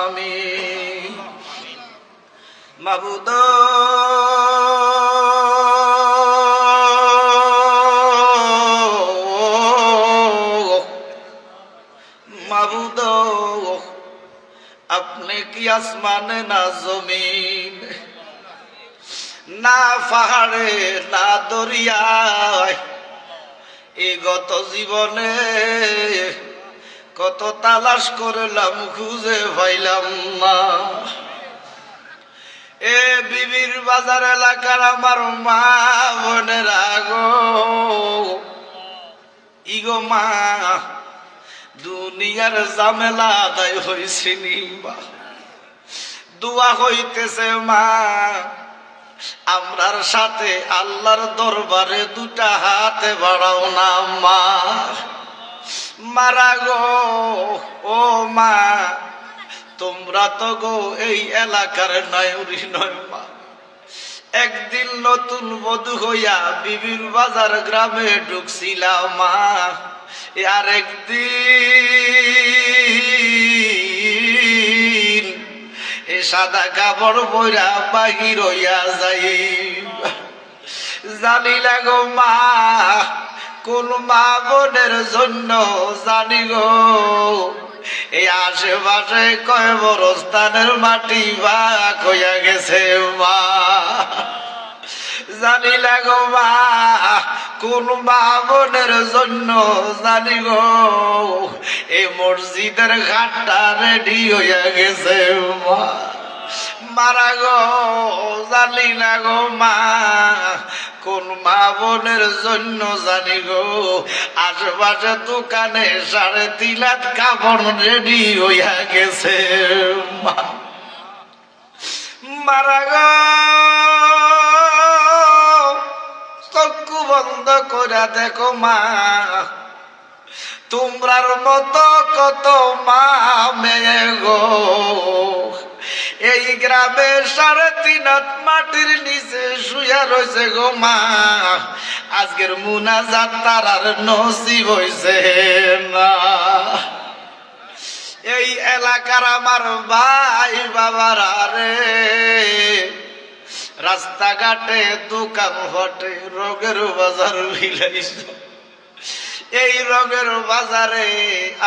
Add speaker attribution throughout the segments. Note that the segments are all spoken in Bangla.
Speaker 1: আমিন। মাবুদ মাবুদ, আপনি কি আসমানে না জমিন, না পাহাড়ে না দরিয়ায়, এই গত জীবনে কত তালাশ করলাম খুঁজে পাইলাম না। এ বিবির বাজার এলাকার আমার মা বোনেরা গো, ইগো মা, দুনিয়ার ঝামেলা আদায় হইছে নি মা? দোয়া হইতেছে মা, আমরার সাথে আল্লাহর দরবারে দুটা হাতে বাড়াও না মা। মারা গো, ও মা, তোমরা তো গো এই এলাকার নয়রি নয় মা। একদিন নতুন বধূ হইয়া বিবির বাজার গ্রামে ঢুকছিলাম মা, আর একদিন এ সাদা কাপড় পইরা বাহির হইয়া যাই, জানি না গো মা কোন মা বোনের জন্য, জানি গো এই আশেপাশে কয় বরস্থানের মাটি ভাগ হইয়া গেছে মা। জানি না গো মা কোন মা বোনের জন্য, জানি গো এই মসজিদের ঘাটটা রেডি হইয়া গেছে মা। মারা গো, জানি না গো মা কোন মা বোনের জন্য, জানি গো আশেপাশে দোকানে 3.5 লাখ কাপড় রেডি হইয়া গেছে মা। মারা গো, চক্ষু বন্ধ করে দেখো মা, তোমরার মতো কত মা মেয়ে গো এই গ্রামে 3.5 হাত মাটির নিচে শুয়া রয়েছে গো মা। আজকের মুনাজাত তার আর নসিব হইছে না। এই এলাকার আমার ভাই বাবারা রে, রাস্তাঘাটে দোকান ঘটে রোগের বাজার বিলাইছ, এই রোগের বাজারে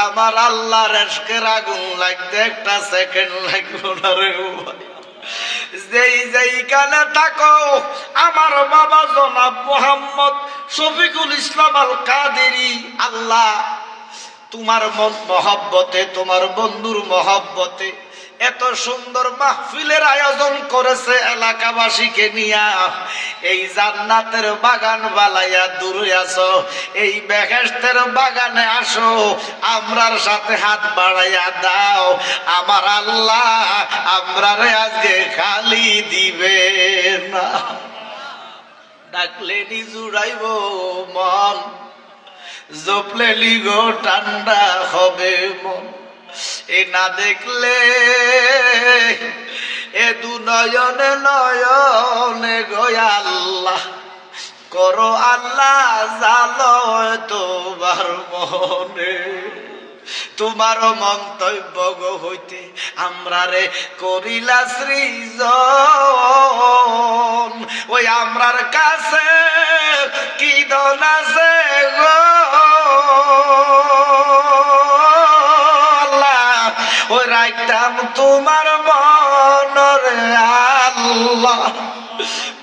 Speaker 1: আমার আল্লাহর ইশকের আগুন লাগতে একটা সেকেন্ড লাগবে না রে ভাই। যেই যেইখানে থাকো আমার বাবা জনাব মোহাম্মদ শফিকুল ইসলাম আল কাদেরী, আল্লাহ তোমার মহব্বতে, তোমার বন্ধুর মহব্বতে এত সুন্দর মাহফিলের আয়োজন করেছে এলাকাবাসীকে নিয়া। এই জান্নাতের বাগান বালাইয়া দূরে আসো, এই বেহেশতের বাগানে আসো, আমরার সাথে হাত বাড়াইয়া দাও। আমার আল্লাহ আমরারে আজকে খালি দিবে না, ডাকলে নি জুড়াইব মন, জপলে লিগো ঠান্ডা হবে মন। এ না দেখলে এ দু নয়নে নয়নে গো আল্লাহ করো আল্লাহ জালো তোমার মনে। তোমার মন্তব্য গো হইতে আমরা রে করিলা সৃজন, ওই আমরার কাছে কি দন আছে গো ওই রাইতাম তোমার মনরে আল্লাহ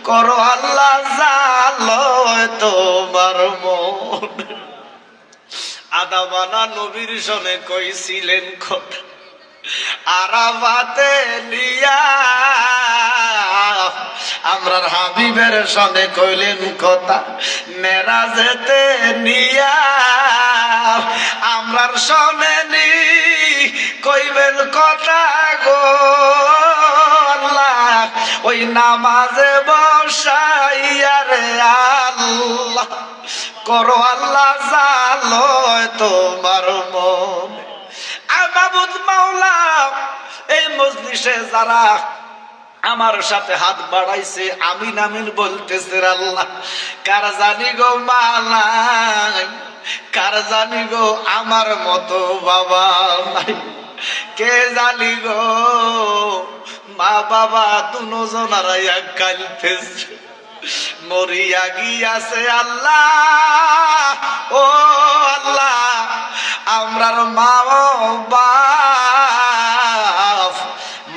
Speaker 1: করো আল্লাহ জালো তোমার মন। আদাবানা নবীর সনে কইছিলেন কথা, আরাফাতে লিয়া আমরার হাবিবের সনে কইলেন কথা, মেরাজেতে নিয়া আমরার সনে নি কইবেন কথা গো আল্লাহ। ওই নামাজে বসাইয়া রে আল্লাহ করো আল্লাহ জালো তোমার মন। মাবুদ মাওলা, এই মজলিসে যারা আমার সাথে হাত বাড়াইছে আমিন আমিন বলতেছে আল্লাহ, কার জানি গো মা নাই, কার জানি গো আমার মতো বাবা নাই, কে জানি গো বাবা দুজনারাইয়া কাঁদতেছে, মরিয়া গিয়াছে। আল্লাহ ও আল্লাহ, আমরার মা বাপ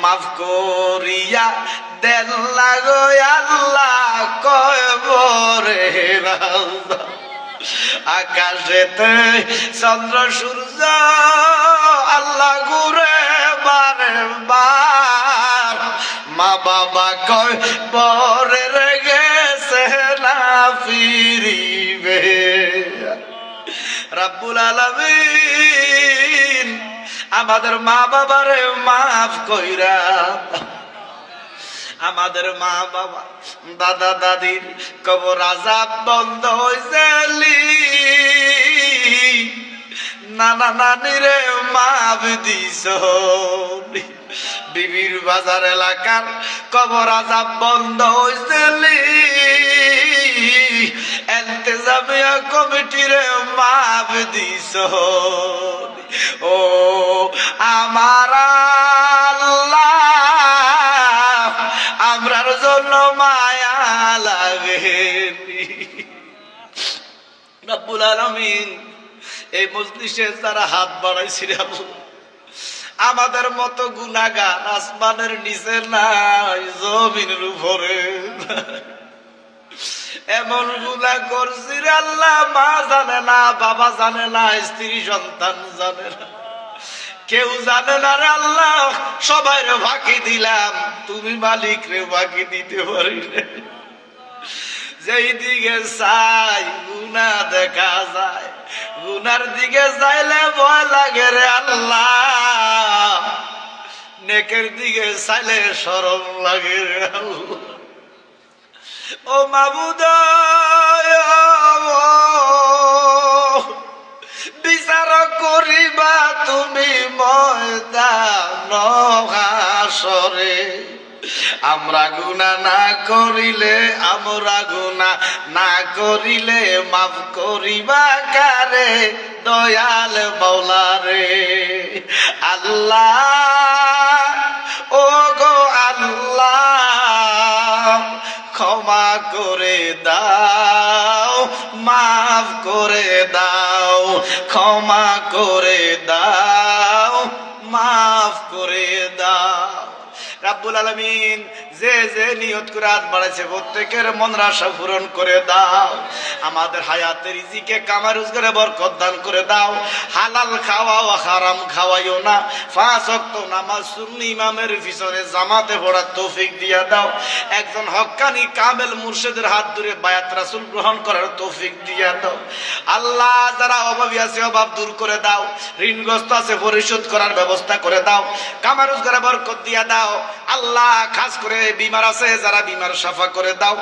Speaker 1: মাফ করিয়া দেন লাগো আল্লাহ, কয় বরে রাজা। আকাশেতে চন্দ্র সূর্য আল্লাহ ঘুরে বারে বার, মা বাবা কয় বরে গেছে না ফিরিবে। রাব্বুল আলামিন আমাদের মা বাবারে মাফ কইরা, আমাদের মা বাবা দাদা দাদির কবর আযাব বন্ধ হইছে। নানা নানিরে মাফ দিছ, বিবির বাজার এলাকার কবর আযাব বন্ধ হইছে। ইন্তেজামিয়া কমিটিরে মাফ দিছ। ও আমার আল্লাহ, আমরার জন্য মায়া লাগে। রব্বুল আলামিন এই মজলিসে যারা হাত বাড়াইছিল, আমাদের মতো গুনাহগার আসমানের নিচে নাই, জমিনের উপরে। এমন গুনাহ করছি রে আল্লাহ, মা জানে না, বাবা জানে না, স্ত্রী সন্তান জানে না, কেউ জানে না রে আল্লাহ। সবাই রে ফাঁকি দিলাম, তুমি মালিক রে ফাঁকি দিতে পারি না। যেই দিকে চাই গুনাহ দেখা যায়, গুনার দিকে চাইলে ভয় লাগে রে আল্লাহ, নেকের দিকে চাইলে শরম লাগে রে আল্লাহ। ও মাবুদ, বিচার করিবা তুমি ময়দান হাসরে। আমরা গুনাহ না করিলে, আমরা গুনাহ না করিলে মাফ করিবা কারে, দয়াল মাওলা রে। আল্লাহ ও গো আল্লাহ, ক্ষমা করে দাও, মাফ করে দাও, ক্ষমা করে দাও, মাফ করে দাও। রাব্বুল আলামিন যে যে নিয়ত করে হাত বাড়াইছে প্রত্যেকের মনের আশা পূরণ করে দাও। আমাদের হায়াতের রিজিকে কামাই রোজগারে বরকত দান করে দাও। হালাল খাওয়াও, হারাম খাওয়াইও না। 5 ওয়াক্ত নামাজ সুন্নি ইমামের পিছনে জামাতে পড়ার তৌফিক দিয়া দাও। একজন হক্কানি কামেল মুর্শিদের হাত ধরে বায়াত রাসূল গ্রহণ করার তৌফিক দিয়া দাও। আল্লাহ যারা অভাবী আছে অভাব দূর করে দাও, ঋণগ্রস্ত আছে পরিশোধ করার ব্যবস্থা করে দাও। কামাই রোজগারে বরকত দিয়া দাও। আল্লাহ খাস করে বিমার আছে যারা বিমার সাফা করে দাও।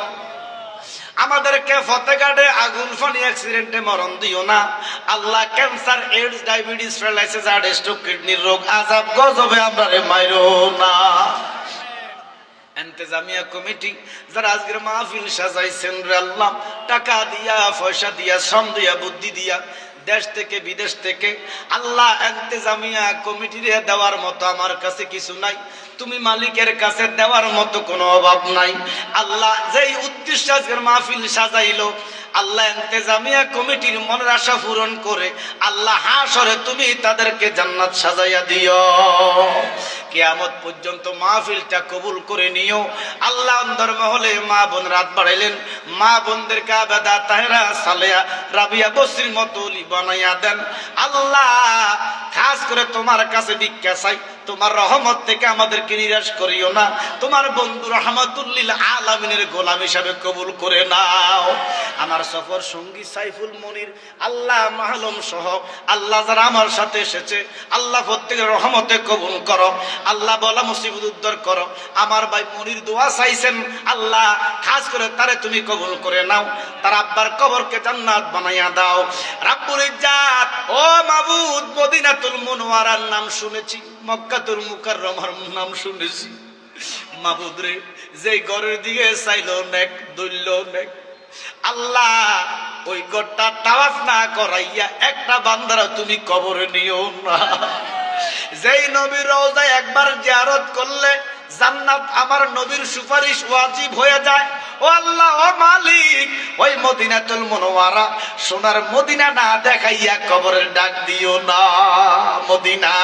Speaker 1: আমাদেরকে ফতেঘাটে আগুন ফানি অ্যাক্সিডেন্টে মরণ দিও না Allah. Cancer, AIDS, diabetes, paralysis, heart stroke, কিডনির রোগ, আযাব গজবে আমরারে মাইরো না। ইন্তেজামিয়া কমিটি যারা আজকের মাহফিল সাজাইছেন রে আল্লাহ, টাকা দিয়া, পয়সা দিয়া, শ্রম দিয়া, বুদ্ধি দিয়া, দেশ থেকে বিদেশ থেকে আল্লাহ ইন্তেজামিয়া কমিটিরে দেওয়ার মতো আমার কাছে কিছু নাই, তুমি মালিকের কাছে দেওয়ার মতো কোনো অভাব নাই। আল্লাহ যেই উদ্দেশ্যে আজকের মাহফিল সাজাইলো, আল্লাহ ইন্তেজামিয়া কমিটির মনের আশা পূরণ করে আল্লাহ হাসরে তুমি তাদেরকে জান্নাত সাজাইয়া দিও। কিয়ামত পর্যন্ত মাহফিলটা কবুল করে নিও আল্লাহ। অন্তর মহলে মা বোন রাত বাড়াইলেন, মা বোনদেরকে আবেদা, তাহেরা, সালেয়া, রাবিয়া, বসরির মতো বানাইয়া দেন আল্লাহ। খাস করে তোমার কাছে ভিক্ষা চাই, তোমার রহমত থেকে আমাদেরকে নিরাশ করিও না। তোমার বন্ধু রহমাতুল্লিল আলামিনের গোলাম হিসাবে কবুল করে নাও। আমার সফর সঙ্গী সাইফুল মনির আল্লাহ মাহলুম সহ আল্লাহ যারা আমার সাথে এসেছে আল্লাহ প্রত্যেকের রহমতে কবুল করো আল্লাহ, বলা মুসিবত উদ্ধার করো। আমার ভাই মনির দোয়া চাইছেন আল্লাহ, খাস করে তারে তুমি কবুল করে নাও। তার আব্বার কবরকে জান্নাত বানাইয়া দাও রাব্বুল ইজ্জাত। ও মাবুদ, মদিনাতুল মুনওয়ারার নাম শুনেছি, মক্কাতুল মুকাররমার নাম শুনেছি। মাবুদ রে, যে ঘরের দিকে চাইলো নেক, দইল নেক আল্লাহ, ওই ঘরটা তাওয়াফ না করাইয়া একটা বান্দারা তুমি কবরে নিও না। যেই নবীর রওজায় একবার জিয়ারত করলে জান্নাত আমার নবীর সুপারিশ ওয়াজিব হয়ে যায়। ও আল্লাহ, ও মালিক, ওই মদিনাতুল মুনাওয়ারা সোনার মদিনা না দেখাইয়া কবরের ডাক দিও না। মদিনা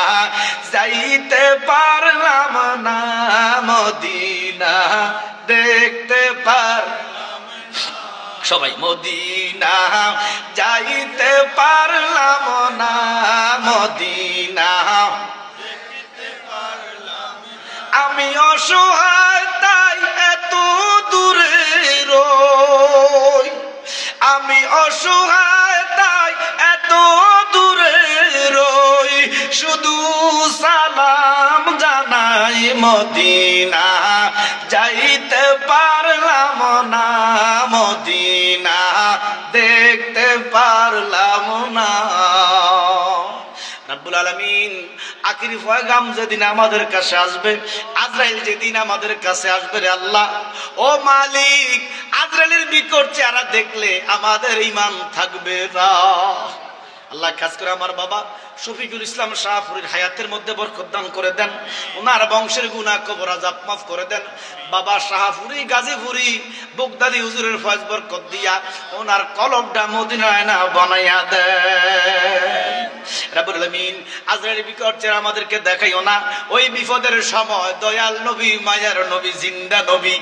Speaker 1: যাইতে পারলাম না, মদিনা দেখতে পারলাম না। সবাই মদিনা যাইতে পারলাম না, মদিনা আমি অসহায় তাই এত দূরে রই, আমি অসহায় তাই এত দূরে রই, শুধু সালাম জানাই মদিনা যাইতে পারলাম না, মদিনা দেখতে পারলাম না। রব্বুল আলামিন আখিরি পয়গাম যেদিন আমাদের কাছে আসবে, আজরাইল যেদিন আমাদের কাছে আসবে, রে আল্লাহ, ও মালিক, আজরাইলের বিকট চেহারা দেখলে আমাদের ঈমান থাকবে না। আল্লাহ খাস করে আমার বাবা শফিকুল ইসলাম শাহপুরীর হায়াতের মধ্যে বরকত দান করে দেন, ওনার বংশের গুনাহ কবর আযাব মাফ করে দেন। বাবা শাহপুরী গাজীপুরী বগদাদি হুজুরের ফয়েজ বরকত দিয়া ওনার কলবটা মদিনায় না বানাইয়া দেন। রব্বুল আলামিন আজরাইলের বিকট চেহারা আমাদেরকে দেখাইও না। ওই বিপদের সময় দয়াল নবী, মায়ার নবী, জিন্দা নবী,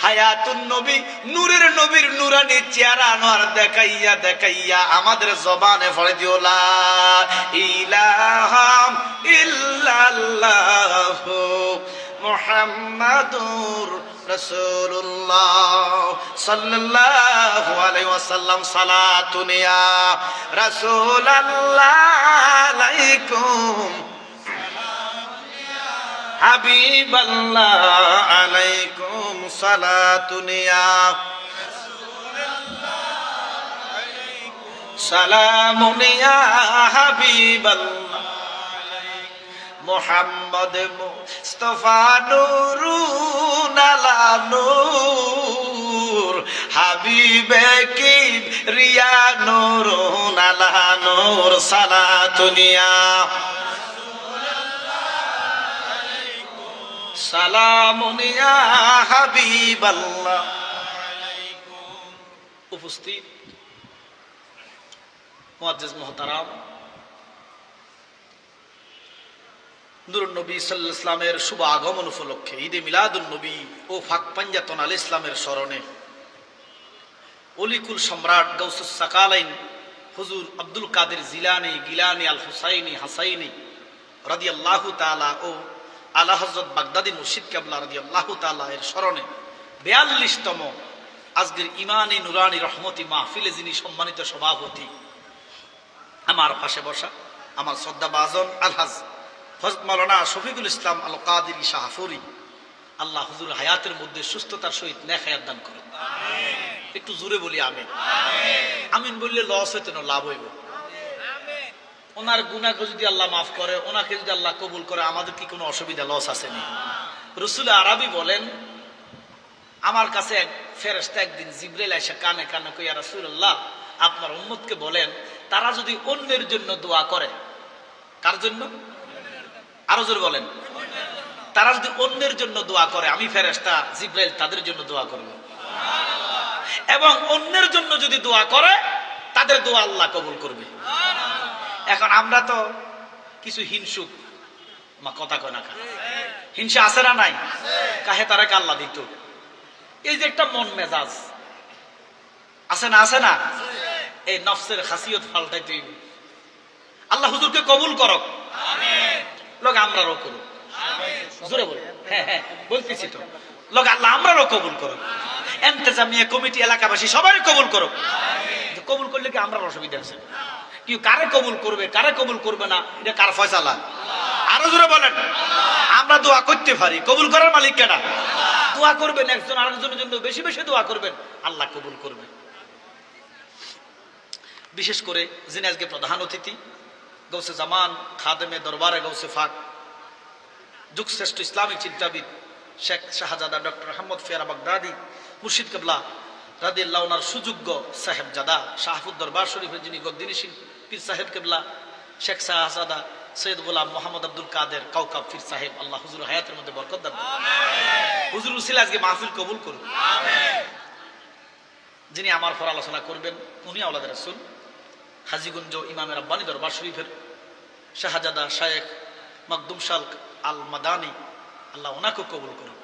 Speaker 1: হায়াতুন নবী, নূরের নবীর নূরানি চেহারা আনোয়ার দেখাইয়া দেখাইয়া আমাদের জবানে ফলে দিও লা ইলাহা ইল্লাল্লাহু মুহাম্মাদুর রাসূলুল্লাহ সাল্লাল্লাহু আলাইহি ওয়াসাল্লাম। সালাতুন ইয়া রাসূলুল্লাহ আলাইকুম, হাবিবাল্লাহ আলাইকুম সালাতুন ইয়া সালামুন ইয়া হাবিবাল্লাহ মুহাম্মদ মুস্তাফা নূরুন আলা নূর, হাবিবে কিবরিয়া নূরুন আলা নূর, সালাতুন ইয়া সালামুন ইয়া হাবিবাল্লাহ। উপস্থিত মুআজ্জিজ মুহতারাম, নূরুন নবী সাল্লাল্লাহু আলাইহি ওয়াসাল্লামের শুভ আগমন উপলক্ষে ঈদে মিলাদুন নবী ও ফাক পাঞ্জাতন আল ইসলামের স্মরণে অলিকুল সম্রাট গাউসুস সাকালাইন হুজুর আব্দুল কাদের জিলানী গিলানী আল হুসাইনি হাসাইনি রাদিয়াল্লাহু তাআলা ও আলা হযরত বাগদাদি মুর্শিদ কেবলা রাদিয়াল্লাহু তাআলা এর স্মরণে ৪২তম আজকের ইমানি নুরানি রহমতি মাহফিলে যিনি সম্মানিত সভাপতি, আমার পাশে বসা আমার শ্রদ্ধা বাজন আলহাজ হযরত মাওলানা শফিকুল ইসলাম আল কাদেরী শাহপুরী, আল্লাহ হুজুর হায়াতের মধ্যে সুস্থতার সহিত নেক হায়াত দান করেন। একটু জোরে বলি আমিন। আমিন বললে লস হইতে না, লাভ হইব। ওনার গুনাহকে যদি আল্লাহ মাফ করে, ওনাকে যদি আল্লাহ কবুল করে, আমাদের কি কোনো অসুবিধা, লস আসেনি? রাসূল আরবি বলেন, আমার কাছে এক ফেরেশতা একদিন জিবরাইল এসে কানে কানে কই, ইয়া রাসূলুল্লাহ, আপনার উম্মতকে বলেন তারা যদি অন্যের জন্য দোয়া করে। কার জন্য? আরো জোরে বলেন। তারা যদি অন্যের জন্য দোয়া করে, আমি ফেরেশতা জিবরাইল তাদের জন্য দোয়া করব। এবং অন্যের জন্য যদি দোয়া করে, তাদের দোয়া আল্লাহ কবুল করবে। এখন আমরা তো কিছু হিংসুক, মা কথা কয় না, হিংসা আছে না নাই? কাহে তারা আল্লাহ দিত, এই যে একটা মন মেজাজ আছে না, আছে না? এই নফসের খাসিয়ত পাল্টাই তুই আল্লাহ হুজুরকে কবুল করক, লোক আমরাও করুক। জোরে বল। হ্যাঁ হ্যাঁ বলতেছি তো, লোক আল্লাহ আমরাও কবুল করুক, এন্তেজামিয়া কমিটি এলাকাবাসী সবাই কবুল করুক। কবুল করলে কি আমরা অসুবিধা আছে? কি কারে কবুল করবে কারে কবুল করবে না, এটা কার ফয়সালা? আরো জোরে বলেন। আমরা দোয়া করতে পারি, কবুল করার মালিক কেনা? দোয়া করবেন, একজন আরেকজনের জন্য বেশি বেশি দোয়া করবেন, আল্লাহ কবুল করবে। বিশেষ করে যিনি আজকে প্রধান অতিথি, গৌসে জামান খাদেমে দরবারে গৌসে ফাক, যুগশ্রেষ্ঠ ইসলামিক চিন্তাবিদ শেখ শাহজাদা ডক্টর আহমদ ফিয়ারা বাগদাদি মুর্শিদ কেবলা রাদিয়াল্লাহু আনহুর সুযোগ্য সাহেবজাদা শাহপুর দরবার শরীফের যিনি গদ্দিনী পীর সাহেব কেবলা শেখ শাহজাদা সৈয়দ গোলাম মোহাম্মদ আব্দুল কাদের কাউকাব পীর সাহেব, আল্লাহ হুজুর হায়াতের মধ্যে বরকত দান।
Speaker 2: হুজুর উসিলা আজকে মাহফিল কবুল করুন। যিনি আমার পর আলোচনা করবেন উনি আওলাদ রাসূল হাজীগঞ্জ ইমামে রাব্বানী দরবার শরীফের শাহজাদা শায়েখ মাকদুম শালক আল মাদানী, আল্লাহ ওনাকে কবুল করুন।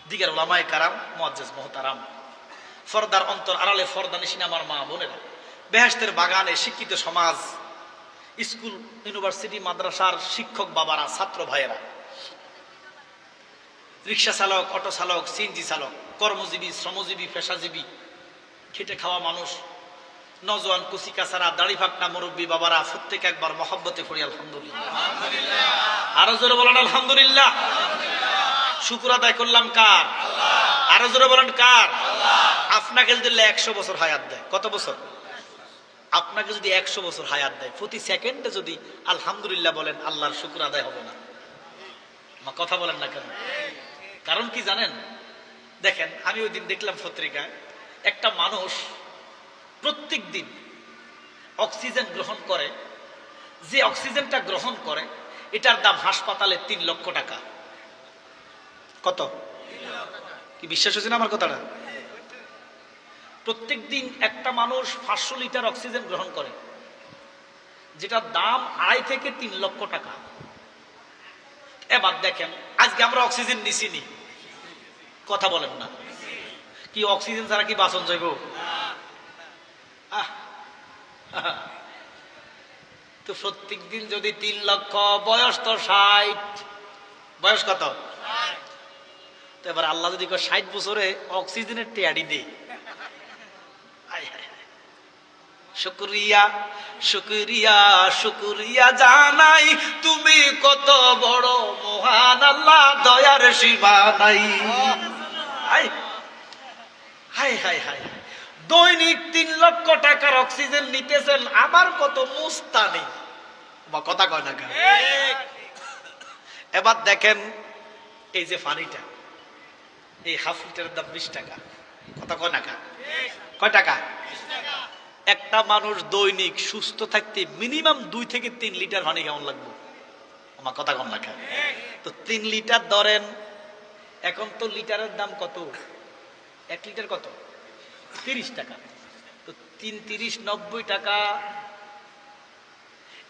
Speaker 2: দিগার উলামায়ে কারাম, মুআজ্জিজ মুহতারাম, ফরদার অন্তর আড়ালে ফরদা নিশিনা আমার মা বোনেরা, বেহেশতের বাগানে শিক্ষিত সমাজ, স্কুল ইউনিভার্সিটি মাদ্রাসার শিক্ষক বাবারা, ছাত্র ভাইয়েরা, রিক্সা চালক, অটো চালক, সিএনজি চালক, কর্মজীবী, শ্রমজীবী, পেশাজীবী, খেটে খাওয়া মানুষ, নজওয়ান, কুচি কাছারা, দাড়ি ফাকনা মুরব্বী বাবারা, প্রত্যেক একবার মহব্বতে পড়ি আলহামদুলিল্লাহ। আরো জোরে বলেন আলহামদুলিল্লাহ। শুকর আদায় করলাম কার? আরো জোরে বলেন কার? আপনাকে যদি 100 বছর হায়াত দেয়, কত বছর? আপনাকে যদি 100 বছর হায়াত দেয়, প্রতি সেকেন্ডে যদি আলহামদুলিল্লাহ বলেন, আল্লাহর শুকর আদায় হবে না? আমার কথা বলেন না কেন? কারণ কি জানেন? দেখেন, আমি ওই দিন দেখলাম পত্রিকায় একটা মানুষ প্রত্যেক দিন অক্সিজেন গ্রহণ করে, যে অক্সিজেনটা গ্রহণ করে এটার দাম হাসপাতালে 3 লক্ষ টাকা। কত? কি বিশ্বাস হচ্ছে না আমার কথাটা? প্রত্যেক দিন একটা মানুষ 500 লিটার অক্সিজেন গ্রহণ করে, যেটার দাম 2.5 থেকে 3 লক্ষ টাকা। এবার দেখেন, আজকে আমরা অক্সিজেন নিছি নি? কথা বলেন না। কি অক্সিজেন ছাড়া কি বাঁচন যাইব? তো প্রত্যেক দিন যদি 3 লক্ষ, বয়স তো 60, বয়স কত? তো এবার আল্লাহ যদি 60 বছরে অক্সিজেনের টেয়ারি দেয়, শুকরিয়া শুকরিয়া শুকরিয়া জানাই, তুমি কত বড় মহান আল্লাহ, দয়ার সীমা নাই। হাই হাই হাই হাই, দৈনিক 3 লক্ষ টাকার অক্সিজেন নিতেছেন, আমার কত মুস্তানি। কথা কয় না? এবার দেখেন, এই যে পানিটা, এই হাফ লিটারের দাম 20 টাকা। কথা কয় না? কয় টাকা? একটা মানুষ দৈনিক সুস্থ থাকতে মিনিমাম 2 থেকে 3 লিটার পানি কেমন লাগবে? আমার কথা কম না? তো 3 লিটার ধরেন, এখন তো লিটারের দাম কত? 1 লিটার কত? 30 টাকা। তো 3 30 90 টাকা।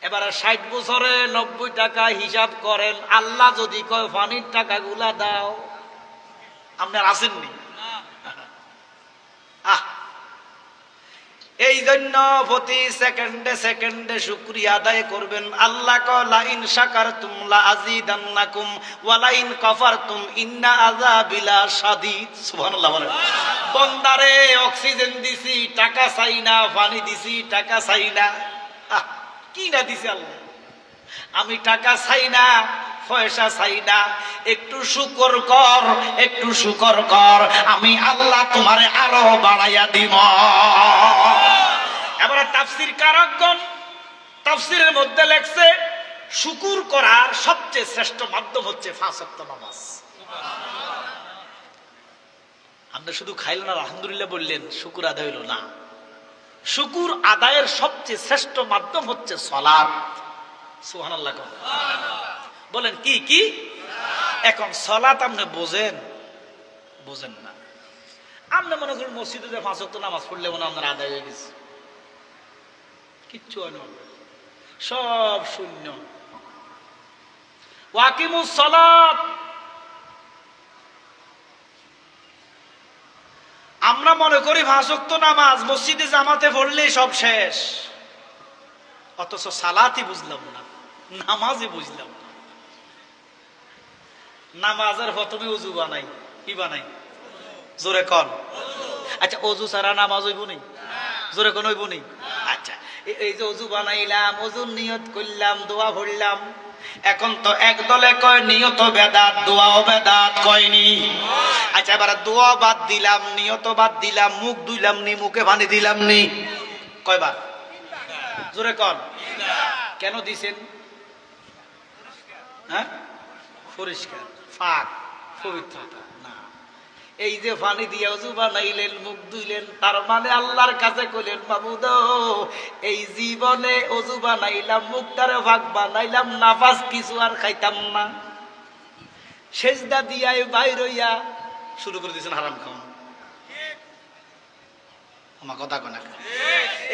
Speaker 2: এবার 60 বছরে 90 টাকা হিসাব করেন। আল্লাহ যদি কয় পানির টাকাগুলা দাও, আপনার আসেননি? এই জন্য প্রতি সেকেন্ডে সেকেন্ডে শুকরিয়া আদায় করবেন। আল্লাহ কলা ইন শাকারতুম লা আযীদান্নাকুম ওয়া লা ইন কাফারতুম ইন্না আযাবি লাশাদীদ। সুবহানাল্লাহ বলেন। বান্দারে অক্সিজেন দিছি, টাকা চাই না, পানি দিছি, টাকা চাই না। কি না দিছি আল্লাহ? আমি টাকা চাই না, পয়সা চাই না, একটু শুকর কর, একটু শুকর কর, আমি আল্লাহ তোমারে আরো বাড়াইয়া দিব। এবারে তাফসীর কারকগণ তাফসীরের মধ্যে লেখছে, শুকুর করার সবচেয়ে শ্রেষ্ঠ মাধ্যম হচ্ছে 5 ওয়াক্ত নামাজ। আপনি শুধু খাইলেন আর আলহামদুলিল্লাহ বললেন, শুকুর আদায় হইল না। শুকুর আদায়ের সবচেয়ে শ্রেষ্ঠ মাধ্যম হচ্ছে সালাত। সুবহানাল্লাহ বলেন। কি কি? এখন সালাত আপনি বোঝেন? বোঝেন না। আপনি মনে করেন মসজিদে 5 ওয়াক্ত নামাজ পড়লে মনে আপনার আদায় হয়ে গেছে, কিচ্ছু হয় না, সব শূন্য। ওয়াকিমুস সালাত, আমরা মনে করি 5 ওয়াক্ত নামাজ মসজিদে জামাতে পড়লেই সব শেষ, অথচ সালাতই বুঝলাম না, নামাজই বুঝলাম না। নামাজের প্রথমে ওযু বানাই। কি বানাই? জোরে কন। আচ্ছা, ওযু ছাড়া নামাজ হইব নি? জোরে কোন হইব নি? আচ্ছা, এই যে ওযু বানাইলাম, ওযুর নিয়ত করলাম, দোয়া পড়লাম, এখন তো এক দলে কয় নিয়ত বেদাত, দোয়াও বেদাত, কয়নি? আচ্ছা, এবার দোয়া বাদ দিলাম, নিয়ত বাদ দিলাম, মুখ ধুইলাম নি, মুখে পানি দিলাম নি, কয়বার? জোরে কন। কেন দিছেন? হ্যাঁ, পরিষ্কার, পাক, পবিত্রতা না। এই যে পানি দিয়ে ওযু বানাইলেন, মুখ ধুইলেন, তার মানে আল্লাহর কাছে কইলেন, মাবুদ এই জীবনে ওযু বানাইলাম, মুখটারে পাক বানাইলাম, নাপাস কিছু আর খাইতাম না। সেজদা দিয়াই বাইর হইয়া শুরু করে দিয়েছেন হারাম খাওয়া। আমার কথা কোনা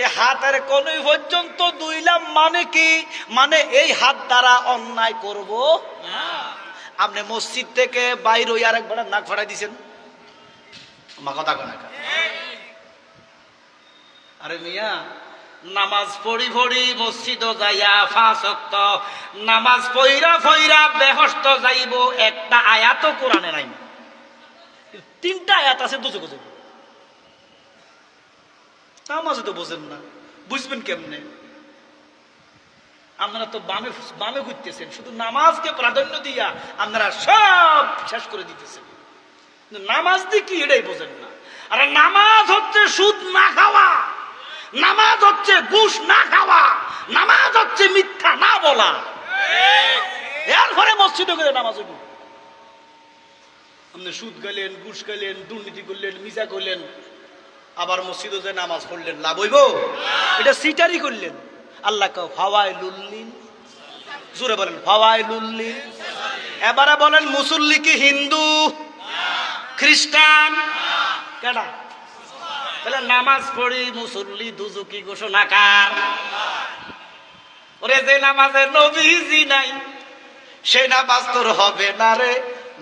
Speaker 2: এই হাতের কোনই পর্যন্ত দুইলাম মানে কি? মানে এই হাত দ্বারা অন্যায় করব না। আপনি মসজিদ থেকে বাইর হইয়া আরেকবার নাক ফাড়াই দিছেন। আমার কথা কোনা আরে মিয়া, নামাজ পড়ি পড়ি মসজিদ যাইয়া 5 ওয়াক্ত নামাজ পইরা পইরা বেহস্ত যাইব, একটা আয়াত কোরআনে নাই। 3টা আয়াত আছে দুজো যাইব। নামাজ তো বোঝেন না, বুঝবেন কেমনে? আপনারা তো বামে বামে ঘুরতেছেন, শুধু নামাজকে প্রাধান্য দিয়া আপনারা সব শেষ করে দিতেছেন। নামাজ দিয়ে কি এটাই বোঝেন না। আরে নামাজ হচ্ছে সুদ না খাওয়া, নামাজ হচ্ছে ঘুষ না খাওয়া, নামাজ হচ্ছে মিথ্যা না বলা। এরপরে মসজিদে গেলে নামাজ হইব। আপনি সুদ গেলেন, ঘুষ গেলেন, দুর্নীতি করলেন, মিজা করলেন, আবার মসজিদে যে নামাজ পড়লেন, লাভ হইব? এটা সিটারি করলেন। আল্লাহ কে ফাওয়াই লুল্লিন, জোরে বলেন ফাওয়াই লুল্লিন। এবারে বলেন মুসল্লি কি হিন্দু খ্রিস্টান? কেডা? তাহলে নামাজ পড়ি মুসল্লি দুজুকি ঘোষণা কার? ওরে যে নামাজে নবীজি নাই সেই নামাজ তোর হবে না রে।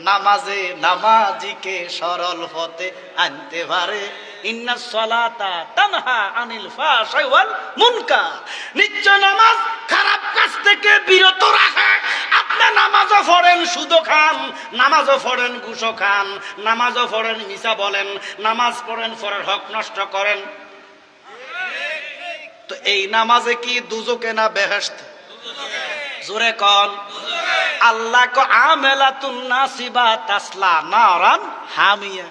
Speaker 2: নামাজে নামাজিকে সরল পথে আনতে পারে। ইন্নাস সালাতা তানহা আনিল ফাহশাই ওয়াল মুনকার। নিশ্চয় নামাজ খারাপ কাজ থেকে বিরত রাখে। আপনি নামাজও পড়েন সুদও খান, নামাজও পড়েন ঘুষও খান, নামাজও পড়েন মিছা বলেন, নামাজ পড়েন পরের হক নষ্ট করেন। তো এই নামাজে কি দুজকে না বেহেশত? জোরে কোন। আল্লাহ কো আমেলাতুন নাসিবা তাসলা নারান হামিয়া।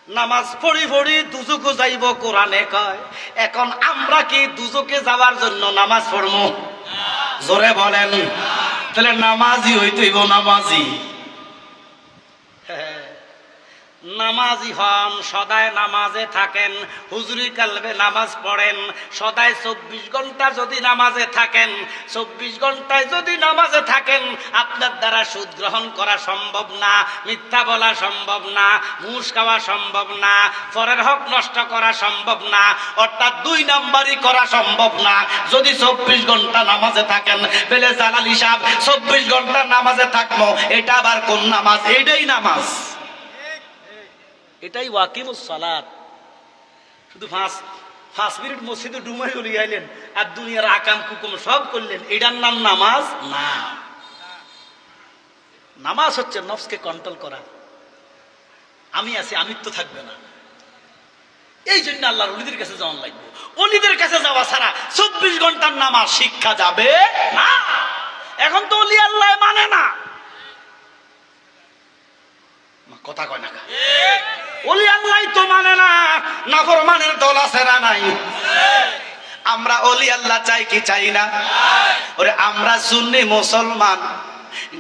Speaker 2: নামাজ পড়ি পড়ি দুজকে যাইব কোরআনে কয়। এখন আমরা কি দুজকে যাওয়ার জন্য নামাজ পড়বো? জোরে বলেন। তাহলে নামাজি হইতেইব নামাজি। নামাজি হন, সদায় নামাজে থাকেন, হুজুরি কালবে নামাজ পড়েন, সদায় 24 ঘন্টা যদি নামাজে থাকেন, 24 ঘন্টায় যদি নামাজে থাকেন, আপনার দ্বারা সুদ গ্রহণ করা সম্ভব না, মিথ্যা বলা সম্ভব না, ঘুষ খাওয়া সম্ভব না, পরের হক নষ্ট করা সম্ভব না, অর্থাৎ 2 নাম্বারই করা সম্ভব না। যদি 24 ঘন্টা নামাজে থাকেন, বেলে জালাল হিসাব 24 ঘন্টা নামাজে থাকবো, এটা আবার কোন নামাজ? এটাই নামাজ, এটাই ওয়াকিমুস সালাত। শুধু 5 মিনিট মসজিদে ডুমাই চলে আইলেন আর দুনিয়ার আকাম কুকুম সব করলেন, এটার নাম নামাজ না। নামাজ হচ্ছে নফসকে কন্ট্রোল করা। আমি আছি, আমিত্ব থাকবে না। এই জন্য আল্লাহর ওলিদের কাছে যাওয়া লাগবে। ওলিদের কাছে যাওয়া ছাড়া 24 ঘন্টার নামাজ শিক্ষা যাবে না। এখন তো ওলি আল্লাহ মানে না, কথা কয় না। ওলি আল্লাহ তো মানে না, নাফরমানের দল আছে না নাই? আমরা ওলি আল্লাহ চাই কি চাই না? ওরে আমরা সুন্নি মুসলমান,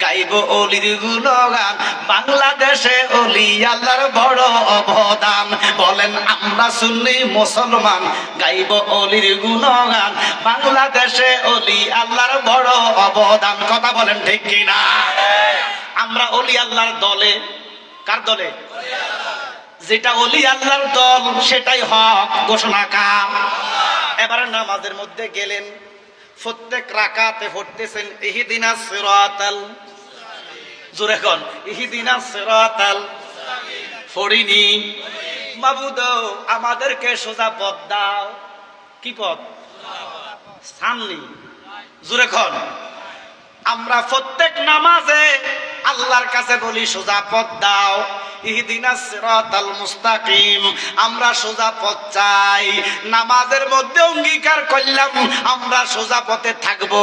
Speaker 2: গাইব অলির গুণগান। বাংলাদেশে অলি আল্লাহর বড় অবদান। বলেন আমরা সুন্নি মুসলমান, গাইব অলির গুণগান। বাংলাদেশে অলি আল্লাহর বড় অবদান। কথা বলেন ঠিক কিনা? আমরা অলি আল্লাহর দলে। কার দলে? যেটা অলি আল্লাহর দল সেটাই হক ঘোষণা কার? এবারে নামাজের মধ্যে গেলেন, প্রত্যেক রাকাতে পড়তেছেন ইহদিনাস সিরাতাল, জোরে কোন ইহদিনাস সিরাতাল। পড়িনি মাবুদ আমাদেরকে সোজা পথ দাও। কি পথ? সামনে, জোরে কোন। আমরা প্রত্যেক নামাজে আল্লাহর কাছে বলি সোজা পথ দাও, ইহদিনাস সিরাতাল মুস্তাকিম। আমরা সোজা পথ চাই। নামাজের মধ্যে অঙ্গীকার করলাম আমরা সোজা পথে থাকব।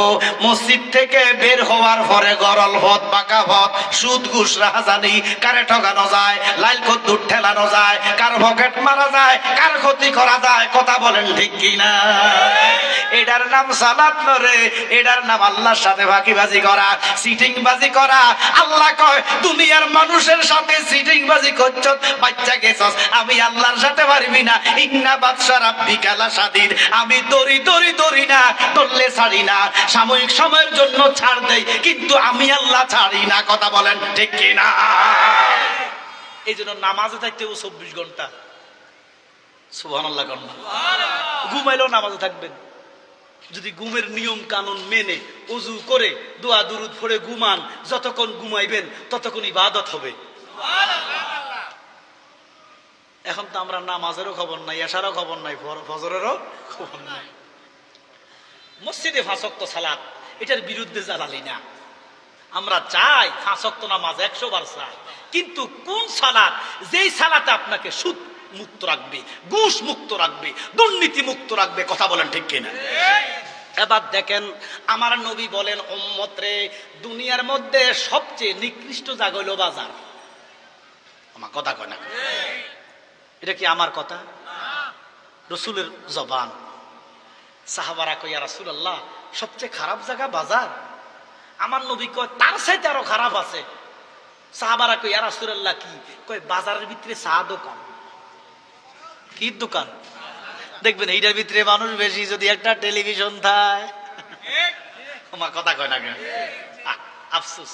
Speaker 2: মসজিদ থেকে বের হওয়ার পরে গরল পথ, বাঁকা পথ, সুদ ঘুষ রাহাজানি, কারে ঠকানো যায়, লাইল কদ্দুর ঠেলানো যায়, কার পকেট মারা যায়, কার ক্ষতি করা যায়। কথা বলেন ঠিক কিনা?
Speaker 1: এটার নাম সালাত নরে, এটার নাম আল্লাহর সাথে ফাঁকিবাজি করা, সিটিংবাজি করা। আল্লাহ কয় দুনিয়ার মানুষের সাথে সিটিংবাজি করছ, বাচ্চা গেছস, আমি আল্লাহর সাথে পারবি না। ইন্না বাদশা রাব্বিকা লাশাদীদ, আমি দড়ি না, ধরলে ছাড়ি না, সাময়িক সময়ের জন্য ছাড় দেই, কিন্তু আমি আল্লাহ ছাড়ি না। কথা বলেন ঠিক কি না?
Speaker 2: এই জন্য নামাজে থাকতে 24 ঘন্টা। সুবহানাল্লাহ কর না। ঘুমাইলেও নামাজে থাকবেন। যদি ঘুমের নিয়ম কানুন মেনে ওযু করে দোয়া দুরুদ পড়ে ঘুমান, যতক্ষণ ঘুমাইবেন ততক্ষণ ইবাদত হবে। এখন তো আমরা নামাজেরও খবর নাই, এশারও খবর নাই, ফজরেরও খবর নাই। মসজিদে 5 ওয়াক্ত সালাত, এটার বিরুদ্ধে জ্বালালি না। আমরা চাই 5 ওয়াক্ত নামাজ 100 বার চাই, কিন্তু কোন সালাত, যেই সালাতে আপনাকে সুদ মুক্ত রাখবে, ঘুষ মুক্ত রাখবে, দুর্নীতি মুক্ত রাখবে। কথা বলেন ঠিক কিনা? এবার দেখেন, আমার নবী বলেন, উম্মত রে, দুনিয়ার মধ্যে সবচেয়ে নিকৃষ্ট জায়গা হলো বাজার। আমার কথা কয় না? এটা কি আমার কথা? রসুলের জবান। সাহাবারা কয়, ইয়া রাসূলুল্লাহ, সবচেয়ে খারাপ জায়গা বাজার? আমার নবী কয়, তার চাইতে আরো খারাপ আছে। সাহাবারা কয়, ইয়া রাসূলুল্লাহ কি? কয়, বাজারের ভিতরে চা দোকান। কি দোকান? দেখবেন এইটার ভিতরে মানুষ বেশি, যদি একটা টেলিভিশন থাকে। আমার কথা কয় না কেন? আফসোস।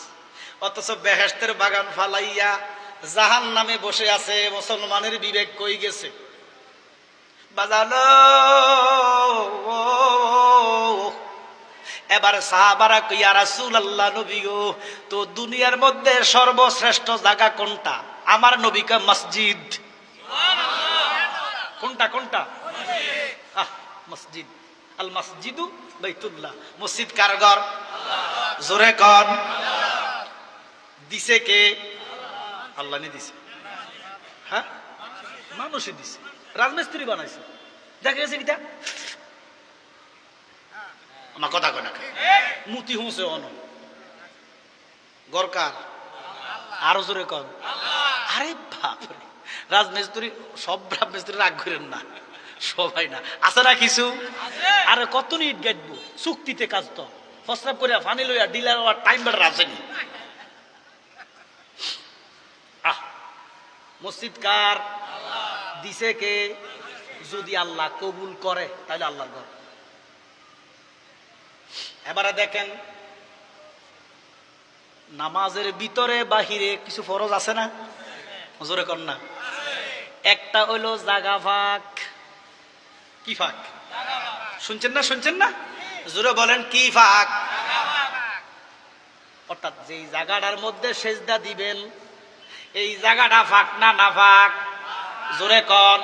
Speaker 2: অথচ বেহেশতের বাগান ফালাইয়া জাহান নামে বসে আছে, মুসলমানের বিবেক কই গেছে? বাজানো। এবার সাহাবারা কই, ইয়া রাসূলুল্লাহ, নবী গো, তো দুনিয়ার মধ্যে সর্বশ্রেষ্ঠ জায়গা কোনটা? আমার নবী কয়, মসজিদ। কোনটা? কোনটা? মসজিদ। আল মসজিদু বাইতুল্লাহ। মসজিদ কার ঘর? জোরে কর। দিছে কে? আল্লাহ নে দিছে। হ্যাঁ, মানুষই দিছে, রাজমিস্ত্রি বানাইছে। দেখা গেছে কিটা? আমার কথা কয় না? মুতি হুঁসে অন গরকার, আরো জোরে কর। আরে বাপ, রাজমিস্ত্রি, সব রাজমিস্ত্রি রাগ করেন না, সবাই না, আছে না কিছু? আরে কত ইট গাইবো, চুক্তিতে কাজ তো, প্রস্তাব করে ফানি লইয়া ডিলার হওয়ার টাইম বেটার আসেনি। মসজিদ কার? দিছে কে? যদি আল্লাহ কবুল করে তাহলে আল্লাহর ঘর। এবারে দেখেন, নামাজের ভিতরে বাহিরে কিছু ফরজ আছে না? জোরে কর না। একটা হইলো জাগা ফাঁক। কি ফাঁক? শুনছেন না? শুনছেন না? জোরে বলেন, কি ফাঁক? অর্থাৎ যেই জায়গাটার মধ্যে সেজদা দিবেন, এই জায়গাটা ফাঁক না না ফাঁক? জোরে কন।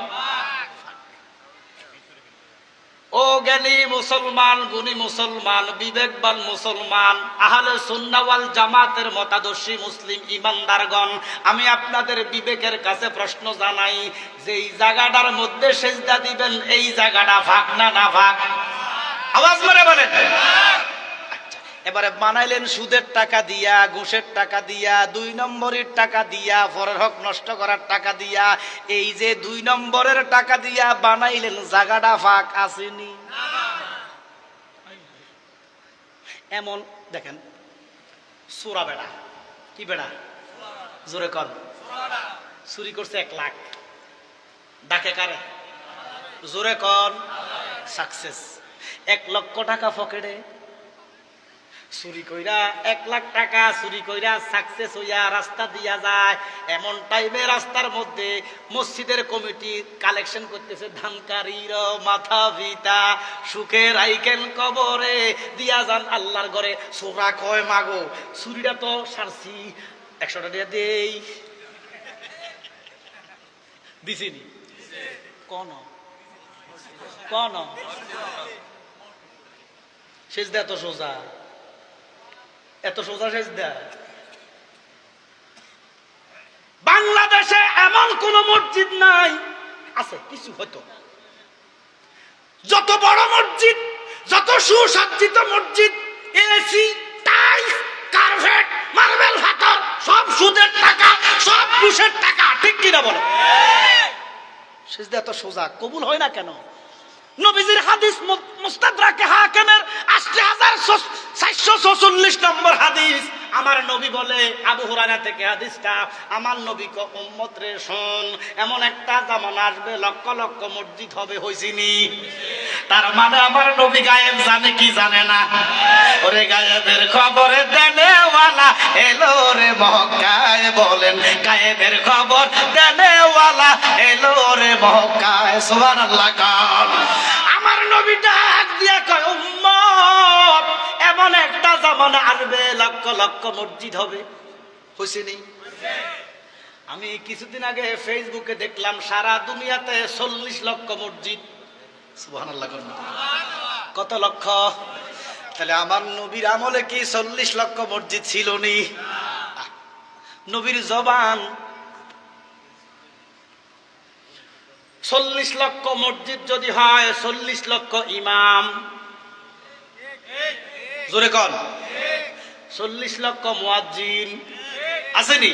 Speaker 2: ও জ্ঞানী মুসলমান, গুণী মুসলমান, বিবেকবান মুসলমান, আহলে সুন্নাহ ওয়াল জামাতের মতাদর্শী মুসলিম ইমানদারগণ, আমি আপনাদের বিবেকের কাছে প্রশ্ন জানাই, যে এই জায়গাটার মধ্যে সেজদা দিবেন, এই জায়গাটা ফাঁক না না ফাঁক? আওয়াজ করে বলেন। এবারে বানাইলেন সুদের টাকা দিয়া, ঘুষের টাকা দিয়া, 2 নম্বরের টাকা দিয়া, পরের হক নষ্ট করার টাকা দিয়া। এই যে 2 নম্বরের টাকা দিয়া বানাইলেন, জায়গাটা ফাঁক আসেনি? এমন দেখেন, চোরা বেড়া। কি বেড়া? জোরে কর। চুরি করছে 1 লাখ, ডাকে কারে? জোরে কর। সাকসেস। 1 লক্ষ টাকা পকেটে, চুরি কইরা 1 লাখ টাকা চুরি কইরা সাকসেস হইয়া রাস্তা দিয়া যায়। এমন টাইমে রাস্তার মধ্যে মসজিদের কমিটি কালেকশন করতেছে, ধানকারীর মাথা ভিতা, সুখের আইকেন কবরে দিয়া যান আল্লাহর ঘরে। সোরা কয়, মাগো চুরিটা তো সারছি, 100 টাকা দেই। দিছিনি? কোন কোন সেজদা এত সোজা, এত সোজা সেজদা? বাংলাদেশে এমন কোন মসজিদ নাই, আছে কিছু হয়তো, যত বড় মসজিদ, যত সুসজ্জিত মসজিদ, এসি, টাইলস, কার্পেট, মার্বেল পাথর, সব সুদের টাকা, সব ঘুষের টাকা। ঠিক কিনা বলো? সেজদা এত সোজা, কবুল হয় না কেন? নবীজির হাদিস মুস্তাদরাকে হাকিমের ৮০৪৪৬ নম্বর হাদিস। আমার নবী বলে, আবু হুরায়রা থেকে হাদিসটা, আমার নবী ক উম্মত রে শোন, এমন একটা জামানা আসবে লক্ষ লক্ষ মসজিদ হবে, হইছিনি? তার মানে আমার নবী গায়েব জানে কি জানে না? ওরে গায়েবের খবরে দেনেওয়ালা এলো রে মক্কায়, বলেন গায়েবের খবর দেনেওয়ালা এলো রে মক্কায়, সুবহানাল্লাহ কান। আমার নবী ডাক দিয়া কয়, উম্মত এমন একটা জামানা আসবে লক্ষ লক্ষ মসজিদ হবে, হইছিনি? আমি কিছুদিন আগে ফেসবুকে দেখলাম সারা দুনিয়াতে ৪০ লক্ষ মসজিদ। সুবহানাল্লাহ কান। কত লক্ষ? তাহলে আমার নবীর আমলে কি ৪০ লক্ষ মসজিদ ছিল নি? নবীর জবান ৪০ লক্ষ মসজিদ যদি হয়, ৪০ লক্ষ ইমাম, জোরে কন, ৪০ লক্ষ মুয়াজ্জিন আসেনি?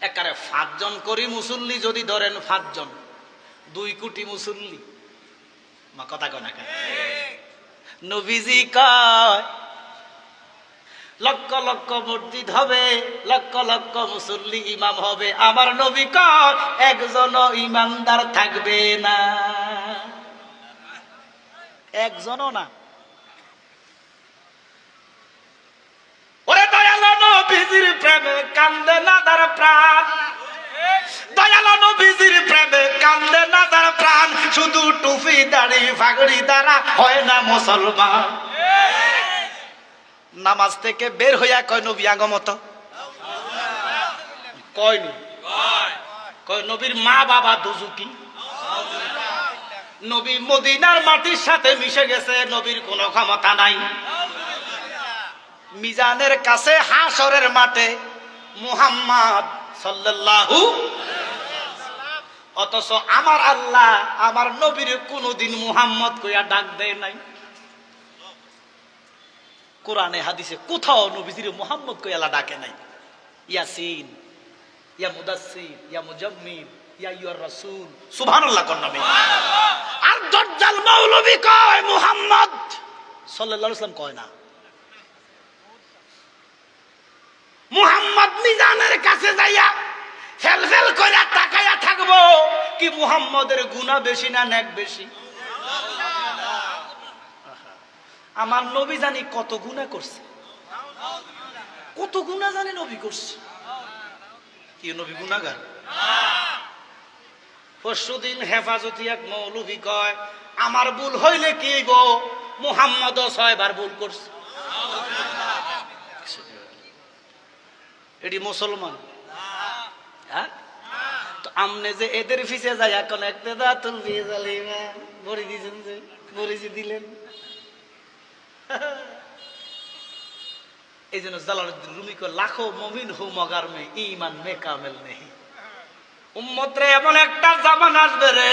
Speaker 2: একারে ৫ জন করি মুসল্লি যদি ধরেন, ৫ জন ২ কোটি মুসল্লি, মা কথা কয় না কেন? নবীজি কয় লক্ষ লক্ষ মসজিদ হবে, লক্ষ লক্ষ মুসল্লি ইমাম হবে, আমার নবী কয় একজন ইমানদার থাকবে না, একজনও না। ওরে দয়ালো নবীজির প্রেমে কান্দে না তার প্রাণ, দয়ালো নবীজির প্রেমে কান্দে না তার প্রাণ, শুধু টুপি দাড়ি পাগড়ি দ্বারা হয় না মুসলমান। নামাজ থেকে বের হইয়া কয় নবী আগমত, কয়নি? কয় নবীর মা বাবা দুজুকি। নবী মদিনার মাটির সাথে মিশে গেছে, নবীর কোনো ক্ষমতা নাই। মিজানের কাছে হাসরের মাঠে মুহাম্মদ সাল্লাল্লাহু, অথচ আমার আল্লাহ আমার নবীর কোনদিন মুহাম্মদ কইয়া ডাক দেয় নাই। কোরআনে হাদিসে কোথাও নবীজির মুহাম্মদ কইয়া আল্লাহ ডাকে নাই। ইয়াসিন, ইয়া মুদাসসির, ইয়া মুজাম্মিল, ইয়া আইয়ুর রাসূল, সুবহানাল্লাহ কোন নবী। আর দজ্জাল মৌলবী কয় মুহাম্মদ সাল্লাল্লাহু আলাইহি ওয়াসাল্লাম কয় না। মুহাম্মদ মিজানের কাছে যাইয়া ফেল ফেল কইরা তাকায়া থাকবো কি মুহাম্মদের গুনাহ বেশি না নেক বেশি? আমার নবী জানি কত গুনাহ করছে, কত গুনাহ জানি নবী করছে। কি নবী গুনাহগার? পরশুদিন হেফাজতি এক মৌলবী কয় আমার ভুল হইলে কি হইব, মুহাম্মদও ৬ বার ভুল করছে। এটি মুসলমান? হ্যাঁ, তো আমনে যে এদের পিছে যায় এখন একটা দাতুল বিয়ে জালিমা বড়ি দিয়েছেন, যে বড়ি যে দিলেন, এই জন্য জালালউদ্দিন রুমি কো লাখো মুমিন হু মগার মে ঈমান মে কামেল নেহি। উম্মত রে এমন একটা জামানা আসবে রে,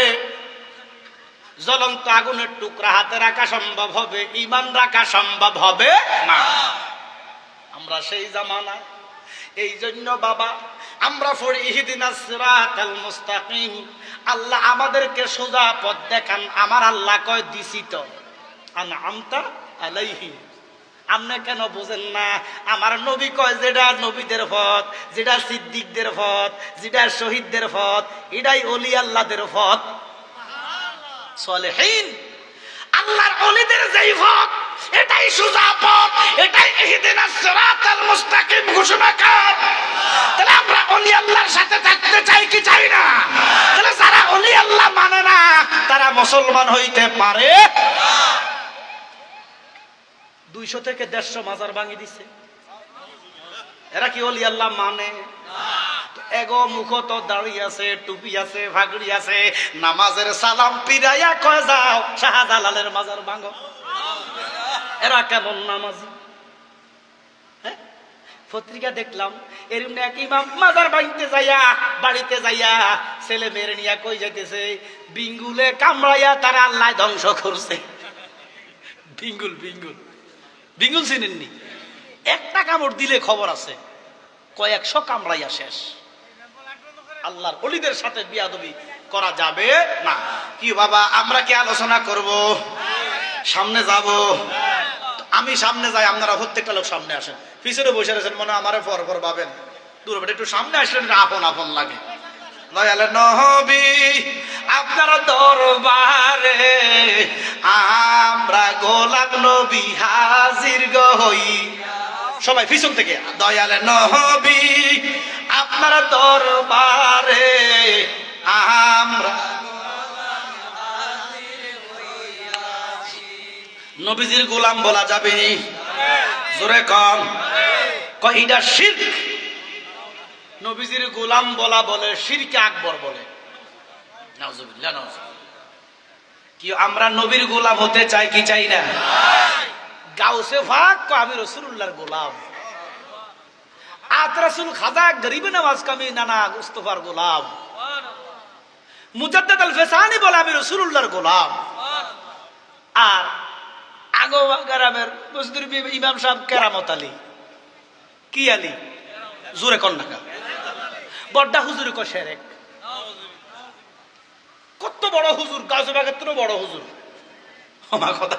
Speaker 2: জ্বলন্ত আগুনের টুকরা হাতে রাখা সম্ভব হবে, ঈমান রাখা সম্ভব হবে না। আমরা সেই জামানা। এই জন্য বাবা আমরা পড়ি ইহদিনাস সিরাতাল মুস্তাকিম, আল্লাহ আমাদেরকে সোজা পথ দেখান। আমার আল্লাহ কয় দিছি তো, আনআমতা আলাইহিম। আপনি কেন বুঝেন না? আমার নবী কয় যেটা নবীদের পথ, যেটা সিদ্দিকদের পথ, যেটা শহীদদের পথ, এটাই ওলি আল্লাহদের পথ, সালেহীন আল্লাহর ওলিদের যেই পথ, এটাই সোজা পথ, এটাই ইহদিনাস সিরাতাল মুস্তাকিম ঘোষণা কর। তাহলে আমরা ওলি আল্লাহর সাথে থাকতে চাই কি চাই না? তাহলে যারা ওলি আল্লাহ মানে না তারা মুসলমান হইতে পারে? ২০০ থেকে ১৫০ মাজার ভাঙি দিছে, এরা কি ওলি আল্লাহ মানে? এগো মুখ তো দাড়ি আছে, টুপি আছে, ভাগড়ি আছে, নামাজের সালাম পিরাইয়া কয় যাও শাহজালালের মাজার ভাঙো। এরা কেমন নামাজি? হ্যাঁ, পত্রিকা দেখলাম এরকম এক ইমাম মাজার ভাঙতে যাইয়া, বাড়িতে যাইয়া ছেলে মেরে নিয়ে কই যাইতেছে বিঙ্গুলে কামড়াইয়া তারা আল্লাহ ধ্বংস করছে। বিঙ্গুল বিঙ্গুল বিঙ্গুল চিনেননি? একটা কামড় দিলে খবর আছে, কয়েকশো কামড়াইয়া শেষ। আল্লাহর ওলিদের সাথে বিয়াদবি করা যাবে না।
Speaker 1: কি বাবা আমরা কি আলোচনা করব? সামনে যাব?
Speaker 2: আমি সামনে যাই, আপনারা প্রত্যেকটা লোক সামনে আসেন। পিছনে বসে রয়েছেন মনে হয় আমারে পর ভাবেন, দূর একটু সামনে আসলেন আপন আপন লাগে।
Speaker 1: দয়ালে নবী আপনার দরবারে আমরা গোলাম নবী হাজির গো হই।
Speaker 2: সবাই পিছন থেকে
Speaker 1: দয়ালে নবী আপনার দরবারে আমরা
Speaker 2: নবীজির গোলাম বলা যাবে নি? জোরে কম।
Speaker 1: কইটা শিরক।
Speaker 2: নবীজির গোলাম বলা বলে শিরকে আকবর বলে। নাউজুবিল্লাহ নাউজুবিল্লাহ।
Speaker 1: কি আমরা নবীর গোলাম হতে চাই কি চাই না?
Speaker 2: গাউসে ফাক কো আমি রাসূলুল্লাহর গোলাম। আত রাসূল খাজা গরিব নওয়াজ কামি নানা মুস্তাফার গোলাম। মুজাদ্দিদ আল ফেসানি বলে আমি রাসূলুল্লাহর গোলাম। আর আগো গ্রামের মসজিদের ইমাম সাহেব কেরামত আলী, কি আলী? জোরে কন্যাকা বড্ডা হুজুর কো শেরেক। কত বড় হুজুর, গাউসে বাগের তো বড় হুজুর। আমার কথা